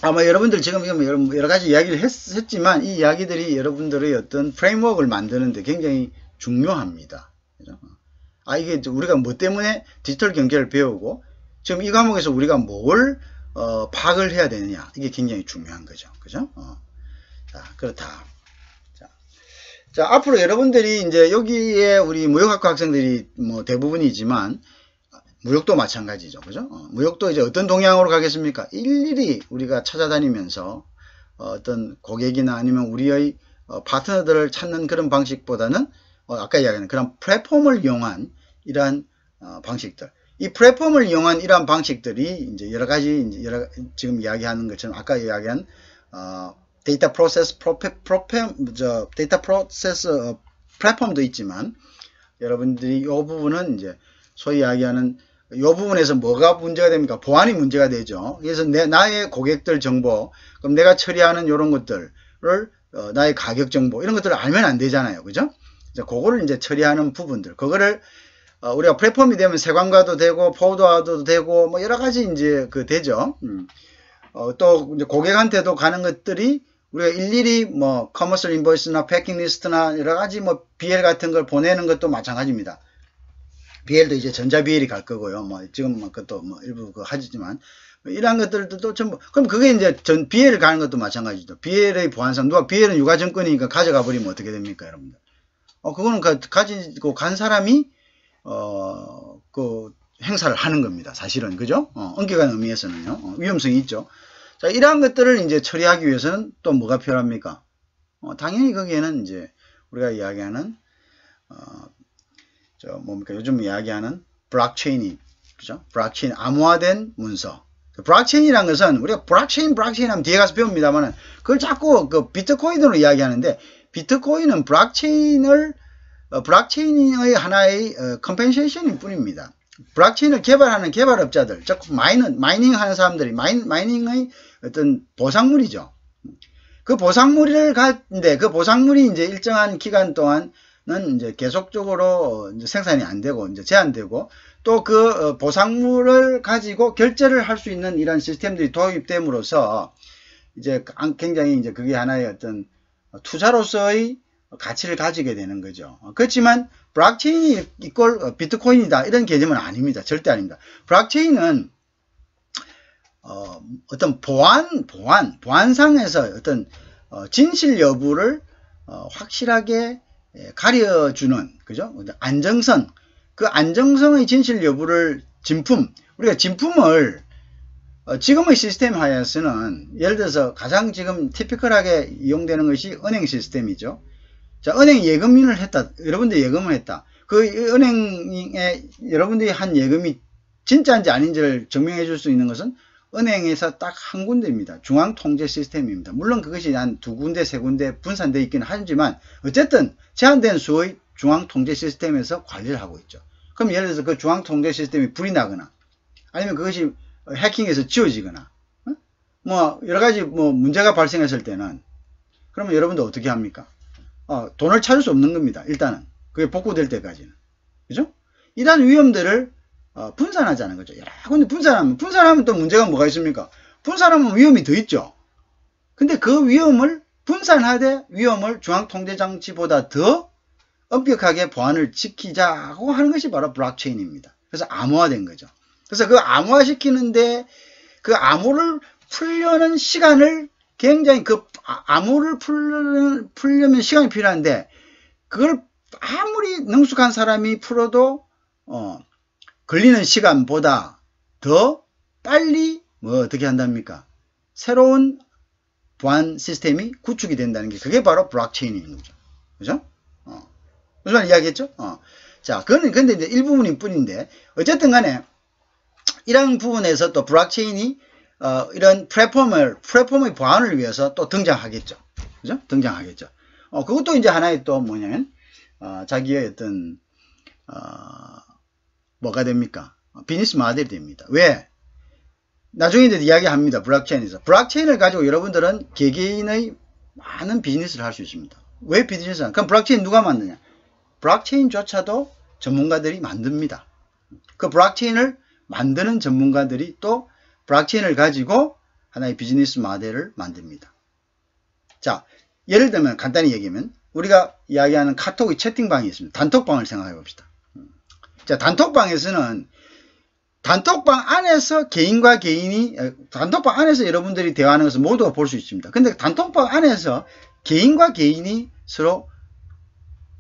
아마 여러분들 지금 여러 가지 이야기를 했지만 이 이야기들이 여러분들의 어떤 프레임워크를 만드는데 굉장히 중요합니다. 그죠? 이게 우리가 뭐 때문에 디지털 경제를 배우고 지금 이 과목에서 우리가 뭘 파악을 해야 되느냐 이게 굉장히 중요한 거죠. 그죠? 자, 그렇다. 자, 앞으로 여러분들이 이제 여기에 우리 무역학과 학생들이 뭐 대부분이지만 무역도 마찬가지죠. 그죠? 무역도 이제 어떤 동향으로 가겠습니까? 일일이 우리가 찾아다니면서 어떤 고객이나 아니면 우리의 파트너들을 찾는 그런 방식보다는 아까 이야기한 그런 플랫폼을 이용한 이러한 방식들. 이 플랫폼을 이용한 이러한 방식들이 이제 여러 가지 지금 이야기하는 것처럼 아까 이야기한 데이터 프로세스 플랫폼도 있지만 여러분들이 이 부분은 이제 소위 이야기하는 이 부분에서 뭐가 문제가 됩니까? 보안이 문제가 되죠. 그래서 나의 고객들 정보, 그럼 내가 처리하는 이런 것들을 나의 가격 정보 이런 것들을 알면 안 되잖아요. 그죠? 그거를 이제 처리하는 부분들, 그거를 우리가 플랫폼이 되면 세관과도 되고 포워드와도 되고 뭐 여러 가지 이제 되죠. 또 이제 고객한테도 가는 것들이 우리가 일일이 뭐 커머셜 인보이스나 패킹 리스트나 여러 가지 뭐 BL 같은 걸 보내는 것도 마찬가지입니다. BL도 이제 전자 BL이 갈 거고요. 뭐 지금 뭐 그것도 뭐 일부 그 하지만 이러한 것들도 전부 그럼 그게 이제 전 BL 가는 것도 마찬가지죠. BL의 보안상 누가 BL은 유가증권이니까 가져가 버리면 어떻게 됩니까, 여러분들? 그거는 가지고 간 사람이 그 행사를 하는 겁니다. 사실은 그죠? 엄격한 의미에서는요. 위험성이 있죠. 자, 이러한 것들을 이제 처리하기 위해서는 또 뭐가 필요합니까? 당연히 거기에는 이제 우리가 이야기하는 뭡니까? 요즘 이야기하는 블록체인이, 그죠? 블록체인, 암호화된 문서. 블록체인이란 것은 우리가 블록체인 하면 뒤에 가서 배웁니다만은 그걸 자꾸 그 비트코인으로 이야기하는데 비트코인은 블록체인의 하나의 컴펜세이션일 뿐입니다. 블록체인을 개발하는 개발업자들, 즉 마이닝 하는 사람들이 마이닝의 어떤 보상물이죠. 그 보상물을 갖는데 그 보상물이 이제 일정한 기간 동안은 이제 계속적으로 이제 생산이 안 되고 이제 제한되고 또 그 보상물을 가지고 결제를 할 수 있는 이런 시스템들이 도입됨으로써 이제 굉장히 이제 그게 하나의 어떤 투자로서의 가치를 가지게 되는 거죠. 그렇지만 블록체인이 이꼴 비트코인이다 이런 개념은 아닙니다. 절대 아닙니다. 블록체인은 어떤 보안상에서 어떤 진실 여부를 확실하게 가려주는, 그죠? 안정성, 그 안정성의 진실 여부를 우리가 진품을 지금의 시스템 하에서는 예를 들어서 가장 지금 티피컬하게 이용되는 것이 은행 시스템이죠. 자, 은행 예금을 했다. 여러분들이 예금을 했다. 그 은행에 여러분들이 한 예금이 진짜인지 아닌지를 증명해 줄 수 있는 것은 은행에서 딱 한 군데입니다. 중앙통제 시스템입니다. 물론 그것이 한 두 군데, 세 군데 분산되어 있긴 하지만 어쨌든 제한된 수의 중앙통제 시스템에서 관리를 하고 있죠. 그럼 예를 들어서 그 중앙통제 시스템이 불이 나거나 아니면 그것이 해킹해서 지워지거나 뭐 여러 가지 뭐 문제가 발생했을 때는 그러면 여러분도 어떻게 합니까? 돈을 찾을 수 없는 겁니다. 일단은 그게 복구될 때까지는, 그죠? 이러한 위험들을 분산하자는 거죠. 여러 군데 분산하면 또 문제가 뭐가 있습니까? 분산하면 위험이 더 있죠. 근데 그 위험을 분산하되 위험을 중앙통제장치보다 더 엄격하게 보안을 지키자고 하는 것이 바로 블록체인입니다. 그래서 암호화된 거죠. 그래서 그 암호화시키는데 그 암호를 풀려는 시간을 굉장히 암호를 풀려면 시간이 필요한데 그걸 아무리 능숙한 사람이 풀어도 걸리는 시간보다 더 빨리 어떻게 한답니까? 새로운 보안 시스템이 구축이 된다는 게 그게 바로 블록체인인 거죠. 그죠? 무슨 말 이야기했죠? 자, 그건 근데 이제 일부분일 뿐인데 어쨌든 간에 이런 부분에서 또 블록체인이 이런 플랫폼의 보안을 위해서 또 등장하겠죠. 그죠? 등장하겠죠. 그것도 이제 하나의 또 뭐냐면 자기의 어떤 뭐가 됩니까? 비즈니스 모델이 됩니다. 왜? 나중에 이제 이야기합니다. 블록체인에서. 블록체인을 가지고 여러분들은 개개인의 많은 비즈니스를 할 수 있습니다. 왜 비즈니스를? 그럼 블록체인 누가 만드냐? 블록체인조차도 전문가들이 만듭니다. 그 블록체인을 만드는 전문가들이 또 블록체인을 가지고 하나의 비즈니스 모델을 만듭니다. 자, 예를 들면 간단히 얘기하면 우리가 이야기하는 카톡의 채팅방이 있습니다. 단톡방을 생각해 봅시다. 자, 단톡방에서는 단톡방 안에서 개인과 개인이 단톡방 안에서 여러분들이 대화하는 것을 모두가 볼 수 있습니다. 근데 단톡방 안에서 개인과 개인이 서로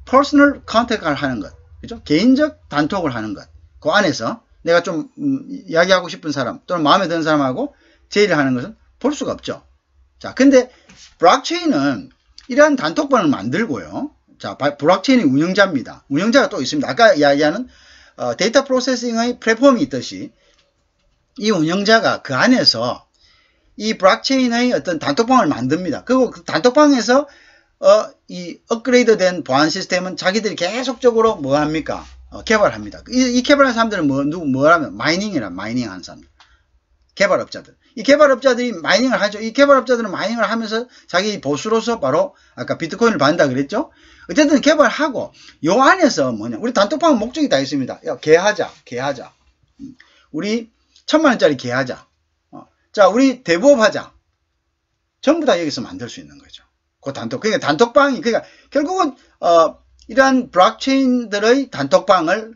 퍼스널 컨택을 하는 것, 그죠? 개인적 단톡을 하는 것. 그 안에서 내가 좀 이야기하고 싶은 사람 또는 마음에 드는 사람하고 제의를 하는 것은 볼 수가 없죠. 자, 근데 블록체인은 이러한 단톡방을 만들고요. 자, 블록체인이 운영자입니다. 운영자가 또 있습니다. 아까 이야기하는 데이터 프로세싱의 플랫폼이 있듯이 이 운영자가 그 안에서 이 블록체인의 어떤 단톡방을 만듭니다. 그리고 그 단톡방에서 이 업그레이드된 보안 시스템은 자기들이 계속적으로 뭐 합니까? 개발합니다. 이 개발하는 사람들은 뭐라면 마이닝하는 사람들. 개발업자들. 이 개발업자들이 마이닝을 하죠. 이 개발업자들은 마이닝을 하면서 자기 보수로서 바로 아까 비트코인을 받는다 그랬죠? 어쨌든 개발하고 요 안에서 뭐냐? 우리 단톡방은 목적이 다 있습니다. 야, 개하자. 우리 1000만원짜리 개하자. 자, 우리 대부업 하자. 전부 다 여기서 만들 수 있는 거죠. 그 그러니까 단톡방이, 그러니까 결국은, 이러한 블록체인들의 단톡방을,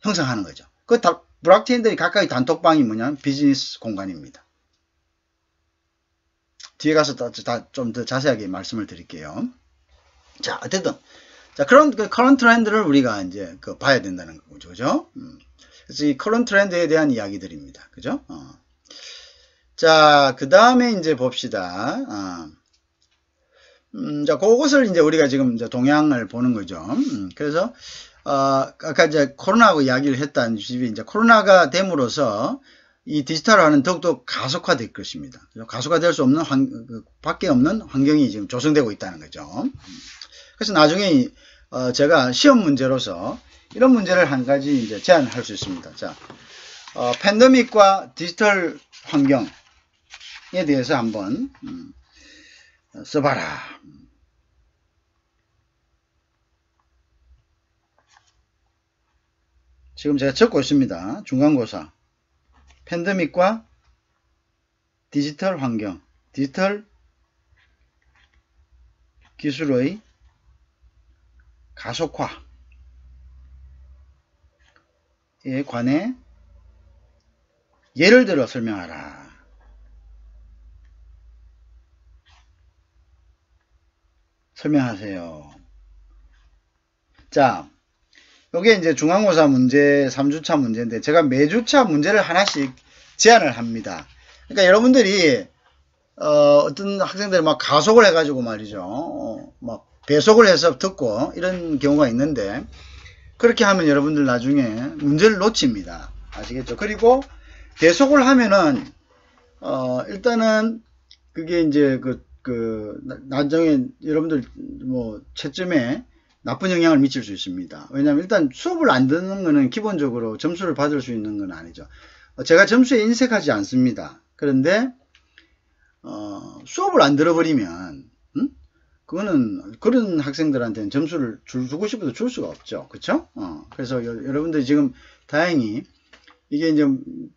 형성하는 거죠. 그 블록체인들이 각각의 단톡방이 뭐냐면 비즈니스 공간입니다. 뒤에 가서 좀 더 자세하게 말씀을 드릴게요. 자, 어쨌든. 자, 그런 커런트 트렌드를 우리가 이제 봐야 된다는 거죠. 그죠? 그래서 이 커런트 트렌드에 대한 이야기들입니다. 그죠? 자, 그 다음에 이제 봅시다. 자, 그것을 이제 우리가 지금 이제 동향을 보는 거죠. 그래서, 아까 이제 코로나하고 이야기를 했다는 집이 이제 코로나가 됨으로써 이 디지털화는 더욱더 가속화될 것입니다. 가속화될 수 없는 밖에 없는 환경이 지금 조성되고 있다는 거죠. 그래서 나중에 제가 시험 문제로서 이런 문제를 한 가지 이제 제안할 수 있습니다. 자, 팬데믹과 디지털 환경에 대해서 한번 써봐라. 지금 제가 적고 있습니다. 중간고사. 팬데믹과 디지털 환경, 디지털 기술의 가속화에 관해 예를 들어 설명하라. 설명하세요. 자, 요게 이제 중간고사 문제 3주차 문제인데 제가 매주차 문제를 하나씩 제안을 합니다. 그러니까 여러분들이 어떤 학생들이 막 가속을 해가지고 말이죠. 막 배속을 해서 듣고 이런 경우가 있는데 그렇게 하면 여러분들 나중에 문제를 놓칩니다. 아시겠죠? 그리고 배속을 하면은 일단은 그게 이제 나중에 여러분들 뭐 채점에 나쁜 영향을 미칠 수 있습니다. 왜냐하면 일단 수업을 안 듣는 거는 기본적으로 점수를 받을 수 있는 건 아니죠. 제가 점수에 인색하지 않습니다. 그런데 수업을 안 들어버리면 그거는 그런 학생들한테는 점수를 주고 싶어도 줄 수가 없죠. 그쵸? 그래서 여러분들이 지금 다행히 이게 이제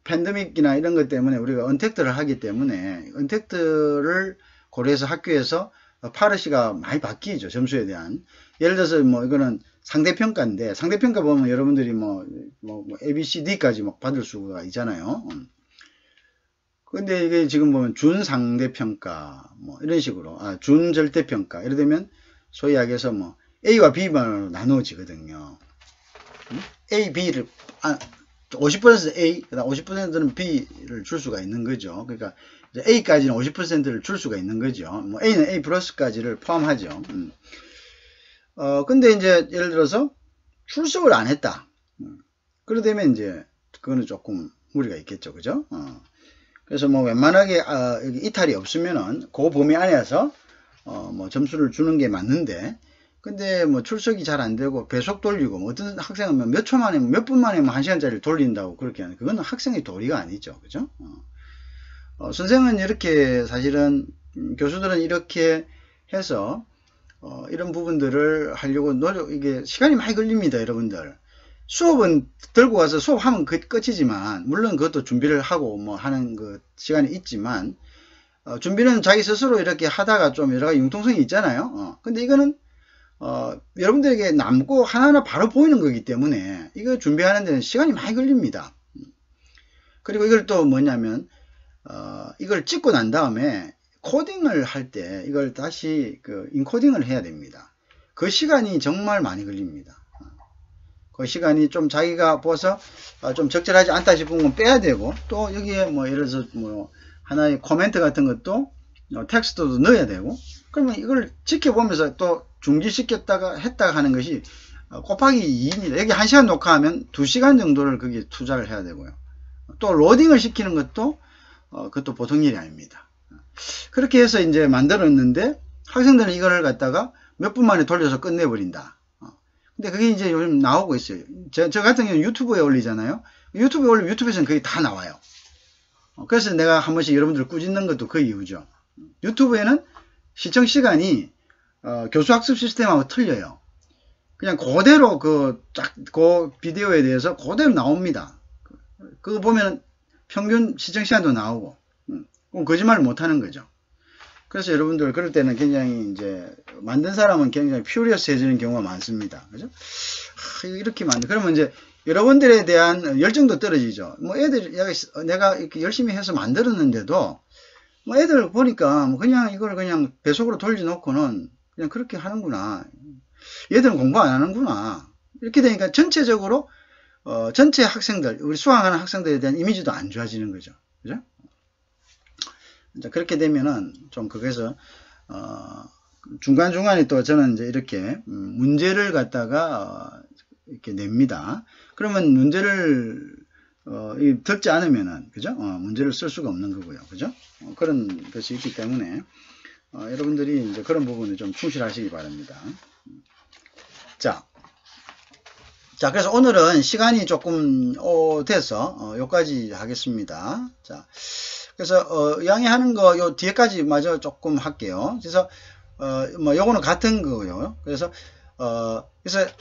팬데믹이나 이런 것 때문에 우리가 언택트를 하기 때문에 언택트를 고려해서 학교에서 파르시가 많이 바뀌죠. 점수에 대한. 예를 들어서 뭐 이거는 상대평가인데 상대평가 보면 여러분들이 뭐 A, B, C, D까지 막 받을 수가 있잖아요. 근데 이게 지금 보면 준상대평가 뭐 이런 식으로 준절대평가 이래 되면 소위 약해서 뭐 A와 B만으로 나누어지거든요. A, B를 50% A, 그다음 50%는 B를 줄 수가 있는 거죠. 그러니까 A까지는 50%를 줄 수가 있는 거죠. 뭐 A는 A 플러스까지를 포함하죠. 근데 이제 예를 들어서 출석을 안 했다. 그러되면 이제 그거는 조금 무리가 있겠죠. 그죠? 그래서 뭐 웬만하게 이탈이 없으면은 그 범위 안에서 뭐 점수를 주는 게 맞는데 근데 뭐 출석이 잘 안 되고 배속 돌리고 뭐 어떤 학생은 몇 초 만에 몇 분 만에 뭐 1시간짜리 돌린다고 그렇게 하는 그거는 학생의 도리가 아니죠. 그죠? 선생은 이렇게 사실은 교수들은 이렇게 해서 이런 부분들을 하려고 이게 시간이 많이 걸립니다. 여러분들 수업은 들고 가서 수업하면 끝이지만 물론 그것도 준비를 하고 뭐 하는 그 시간이 있지만 준비는 자기 스스로 이렇게 하다가 좀 여러 가지 융통성이 있잖아요. 근데 이거는 여러분들에게 남고 하나하나 바로 보이는 거기 때문에 이거 준비하는 데는 시간이 많이 걸립니다. 그리고 이걸 또 뭐냐면 이걸 찍고 난 다음에 코딩을 할 때 이걸 다시 인코딩을 해야 됩니다. 그 시간이 정말 많이 걸립니다. 그 시간이 좀 자기가 봐서 좀 적절하지 않다 싶은 건 빼야 되고 또 여기에 뭐 예를 들어서 뭐 하나의 코멘트 같은 것도 텍스트도 넣어야 되고 그러면 이걸 지켜보면서 또 중지시켰다가 했다가 하는 것이 곱하기 2입니다. 여기 1시간 녹화하면 2시간 정도를 거기에 투자를 해야 되고요. 또 로딩을 시키는 것도 그것도 보통 일이 아닙니다. 그렇게 해서 이제 만들었는데 학생들은 이거를 갖다가 몇 분 만에 돌려서 끝내버린다. 근데 그게 이제 요즘 나오고 있어요. 저 같은 경우는 유튜브에 올리잖아요. 유튜브에 올리면 유튜브에서는 그게 다 나와요. 그래서 내가 한 번씩 여러분들 꾸짖는 것도 그 이유죠. 유튜브에는 시청 시간이 교수 학습 시스템하고 틀려요. 그냥 그대로 그 비디오에 대해서 그대로 나옵니다. 그거 보면 평균 시청 시간도 나오고, 그럼 거짓말을 못 하는 거죠. 그래서 여러분들 그럴 때는 굉장히 이제 만든 사람은 굉장히 퓨리어스해지는 경우가 많습니다. 그죠? 이렇게 만들. 그러면 이제 여러분들에 대한 열정도 떨어지죠. 뭐 애들 내가 이렇게 열심히 해서 만들었는데도 뭐 애들 보니까 뭐 그냥 이걸 그냥 배속으로 돌려놓고는 그냥 그렇게 하는구나. 얘들은 공부 안 하는구나. 이렇게 되니까 전체적으로 전체 학생들, 우리 수강하는 학생들에 대한 이미지도 안 좋아지는 거죠. 그죠? 이제 그렇게 되면은 좀 거기서 중간중간에 또 저는 이제 이렇게 문제를 갖다가 이렇게 냅니다. 그러면 문제를 듣지 않으면은 그죠? 문제를 쓸 수가 없는 거고요. 그죠? 그런 것이 있기 때문에 여러분들이 이제 그런 부분에 좀 충실하시기 바랍니다. 자, 그래서 오늘은 시간이 조금 돼서 여기까지 하겠습니다. 자, 그래서 양해하는 거 요 뒤에까지 마저 조금 할게요. 그래서 뭐 요거는 같은 거고요. 그래서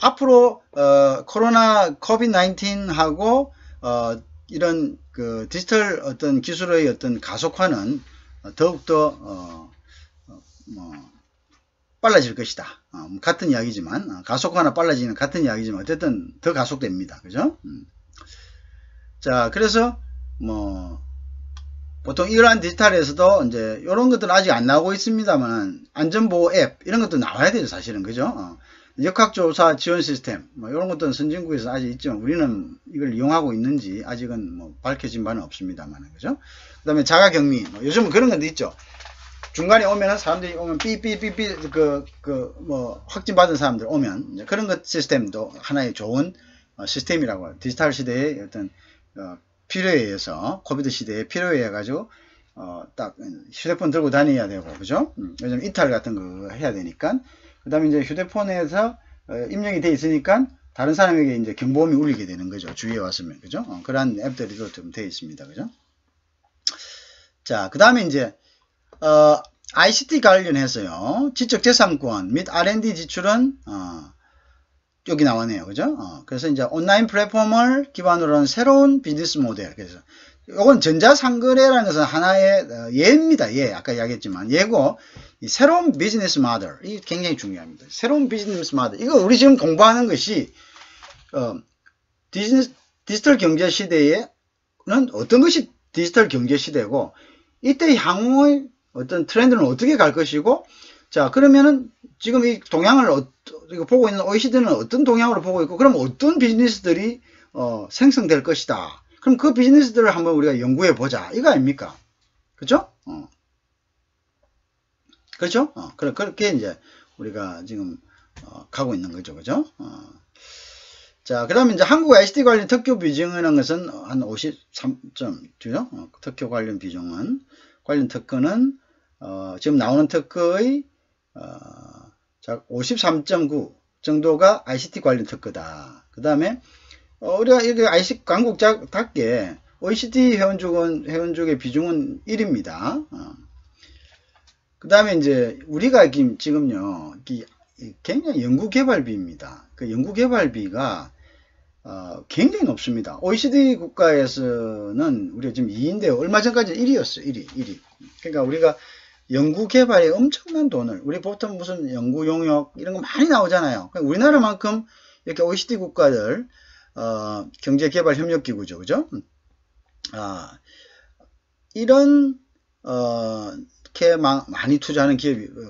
앞으로 코로나 COVID-19하고 이런 그 디지털 어떤 기술의 어떤 가속화는 더욱더 뭐 빨라질 것이다. 같은 이야기지만 가속화나 빨라지는 같은 이야기지만 어쨌든 더 가속됩니다. 그죠? 자, 그래서 뭐 보통 이러한 디지털에서도 이제 이런 것들은 아직 안 나오고 있습니다만 안전보호 앱 이런 것도 나와야 돼요. 사실은 그죠? 역학조사 지원 시스템 뭐 이런 것들은 선진국에서 아직 있지만 우리는 이걸 이용하고 있는지 아직은 뭐 밝혀진 바는 없습니다만 그죠? 그 다음에 자가격리 뭐 요즘은 그런 것도 있죠. 중간에 오면은 사람들이 오면 삐삐삐삐 뭐 확진받은 사람들 오면 이제 그런 것 시스템도 하나의 좋은 시스템이라고 디지털 시대의 어떤 필요에 의해서 코비드 시대에 필요에 의해 가지고 딱 휴대폰 들고 다녀야 되고 그죠? 요즘 이탈 같은 거 해야 되니까 그 다음에 이제 휴대폰에서 입력이 돼 있으니까 다른 사람에게 이제 경보음이 울리게 되는 거죠. 주위에 왔으면 그죠? 그러한 앱들이 좀 돼 있습니다. 그죠? 자, 그 다음에 이제 ICT 관련해서요. 지적재산권 및 R&D 지출은 여기 나오네요. 그죠? 그래서 이제 온라인 플랫폼을 기반으로 한 새로운 비즈니스 모델. 그래서 이건 전자상거래라는 것은 하나의 예입니다. 예. 아까 이야기했지만 예고 이 새로운 비즈니스 모델. 이게 굉장히 중요합니다. 새로운 비즈니스 모델. 이거 우리 지금 공부하는 것이 디지털 경제 시대에는 어떤 것이 디지털 경제 시대고 이때 향후의 어떤 트렌드는 어떻게 갈 것이고 자 그러면은 지금 이 동향을 이거 보고 있는 OECD는 어떤 동향으로 보고 있고 그럼 어떤 비즈니스들이 생성될 것이다. 그럼 그 비즈니스들을 한번 우리가 연구해 보자. 이거 아닙니까? 그죠? 그렇죠? 그렇게 이제 우리가 지금 가고 있는 거죠. 그죠? 자, 그 다음에 이제 한국 ICT 관련 특허 비중이라는 것은 한 53점, 특허 관련 비중은, 관련 특허는, 지금 나오는 특허의, 53.9 정도가 ICT 관련 특허다. 그 다음에, 우리가 이렇게 ICT 강국답게 OECD 회원족의 비중은 1입니다. 그 다음에 이제 우리가 지금요, 굉장히 연구개발비입니다. 그 연구개발비가 굉장히 높습니다. OECD 국가에서는 우리가 지금 2인데요. 얼마 전까지 1위였어요. 1위. 그러니까 우리가 연구개발에 엄청난 돈을, 우리 보통 무슨 연구용역 이런 거 많이 나오잖아요. 그러니까 우리나라만큼 이렇게 OECD 국가들 경제개발협력기구죠. 그죠? 이런 이렇게 많이 투자하는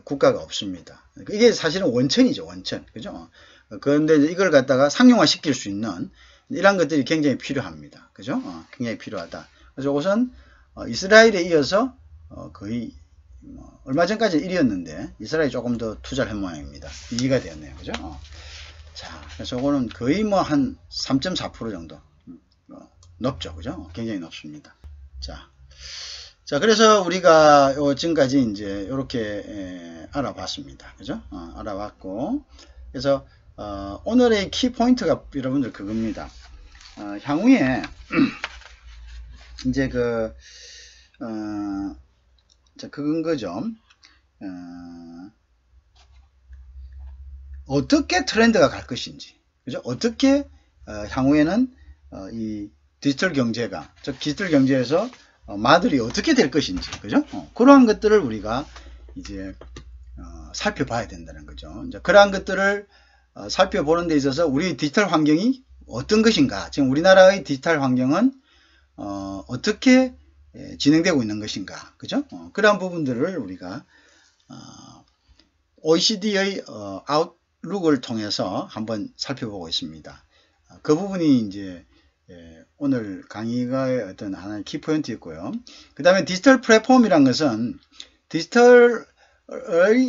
국가가 없습니다. 이게 사실은 원천이죠. 원천. 그죠? 그런데 이걸 갖다가 상용화 시킬 수 있는 이런 것들이 굉장히 필요합니다. 그죠? 굉장히 필요하다. 그래서 우선 이스라엘에 이어서 거의 얼마 전까지 1위였는데 이스라엘이 조금 더 투자를 한 모양입니다. 2위가 되었네요. 그죠? 자, 그래서 이거는 거의 뭐 한 3.4% 정도 높죠. 그죠? 굉장히 높습니다. 자, 그래서 우리가 지금까지 이제 이렇게 알아봤습니다. 그죠? 알아봤고, 그래서 오늘의 키 포인트가 여러분들 그겁니다. 향후에 이제 그건 거죠. 어떻게 트렌드가 갈 것인지, 그죠? 어떻게 향후에는 이 디지털 경제가, 즉 디지털 경제에서 마들이 어떻게 될 것인지, 그죠? 그러한 것들을 우리가 이제 살펴봐야 된다는 거죠. 이제 그러한 것들을 살펴보는 데 있어서 우리 디지털 환경이 어떤 것인가, 지금 우리나라의 디지털 환경은 어떻게 진행되고 있는 것인가, 그죠? 그러한 부분들을 우리가 OECD의 아웃룩을 통해서 한번 살펴보고 있습니다. 그 부분이 이제 오늘 강의의 어떤 하나의 키포인트였고요. 그 다음에 디지털 플랫폼이란 것은 디지털의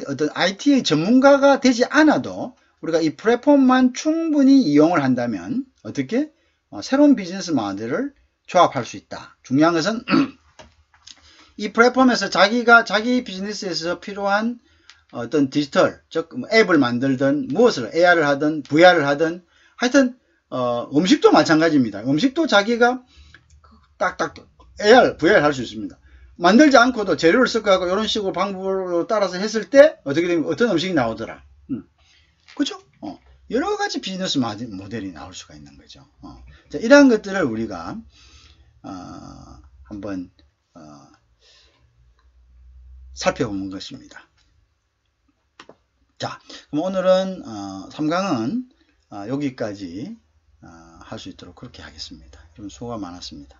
어떤 IT의 전문가가 되지 않아도 우리가 이 플랫폼만 충분히 이용을 한다면 어떻게 새로운 비즈니스 모델을 조합할 수 있다. 중요한 것은 이 플랫폼에서 자기가 자기 비즈니스에서 필요한 어떤 디지털, 즉 앱을 만들든 무엇을 AR을 하든 VR을 하든 하여튼 음식도 마찬가지입니다. 음식도 자기가 딱딱 AR, VR 할 수 있습니다. 만들지 않고도 재료를 섞어가고 이런 식으로 방법으로 따라서 했을 때 어떻게 되면 어떤 음식이 나오더라. 그죠? 여러 가지 비즈니스 모델이 나올 수가 있는 거죠. 자, 이러한 것들을 우리가 한번 살펴보는 것입니다. 자, 그럼 오늘은 3강은 여기까지 할 수 있도록 그렇게 하겠습니다. 여러분 수고가 많았습니다.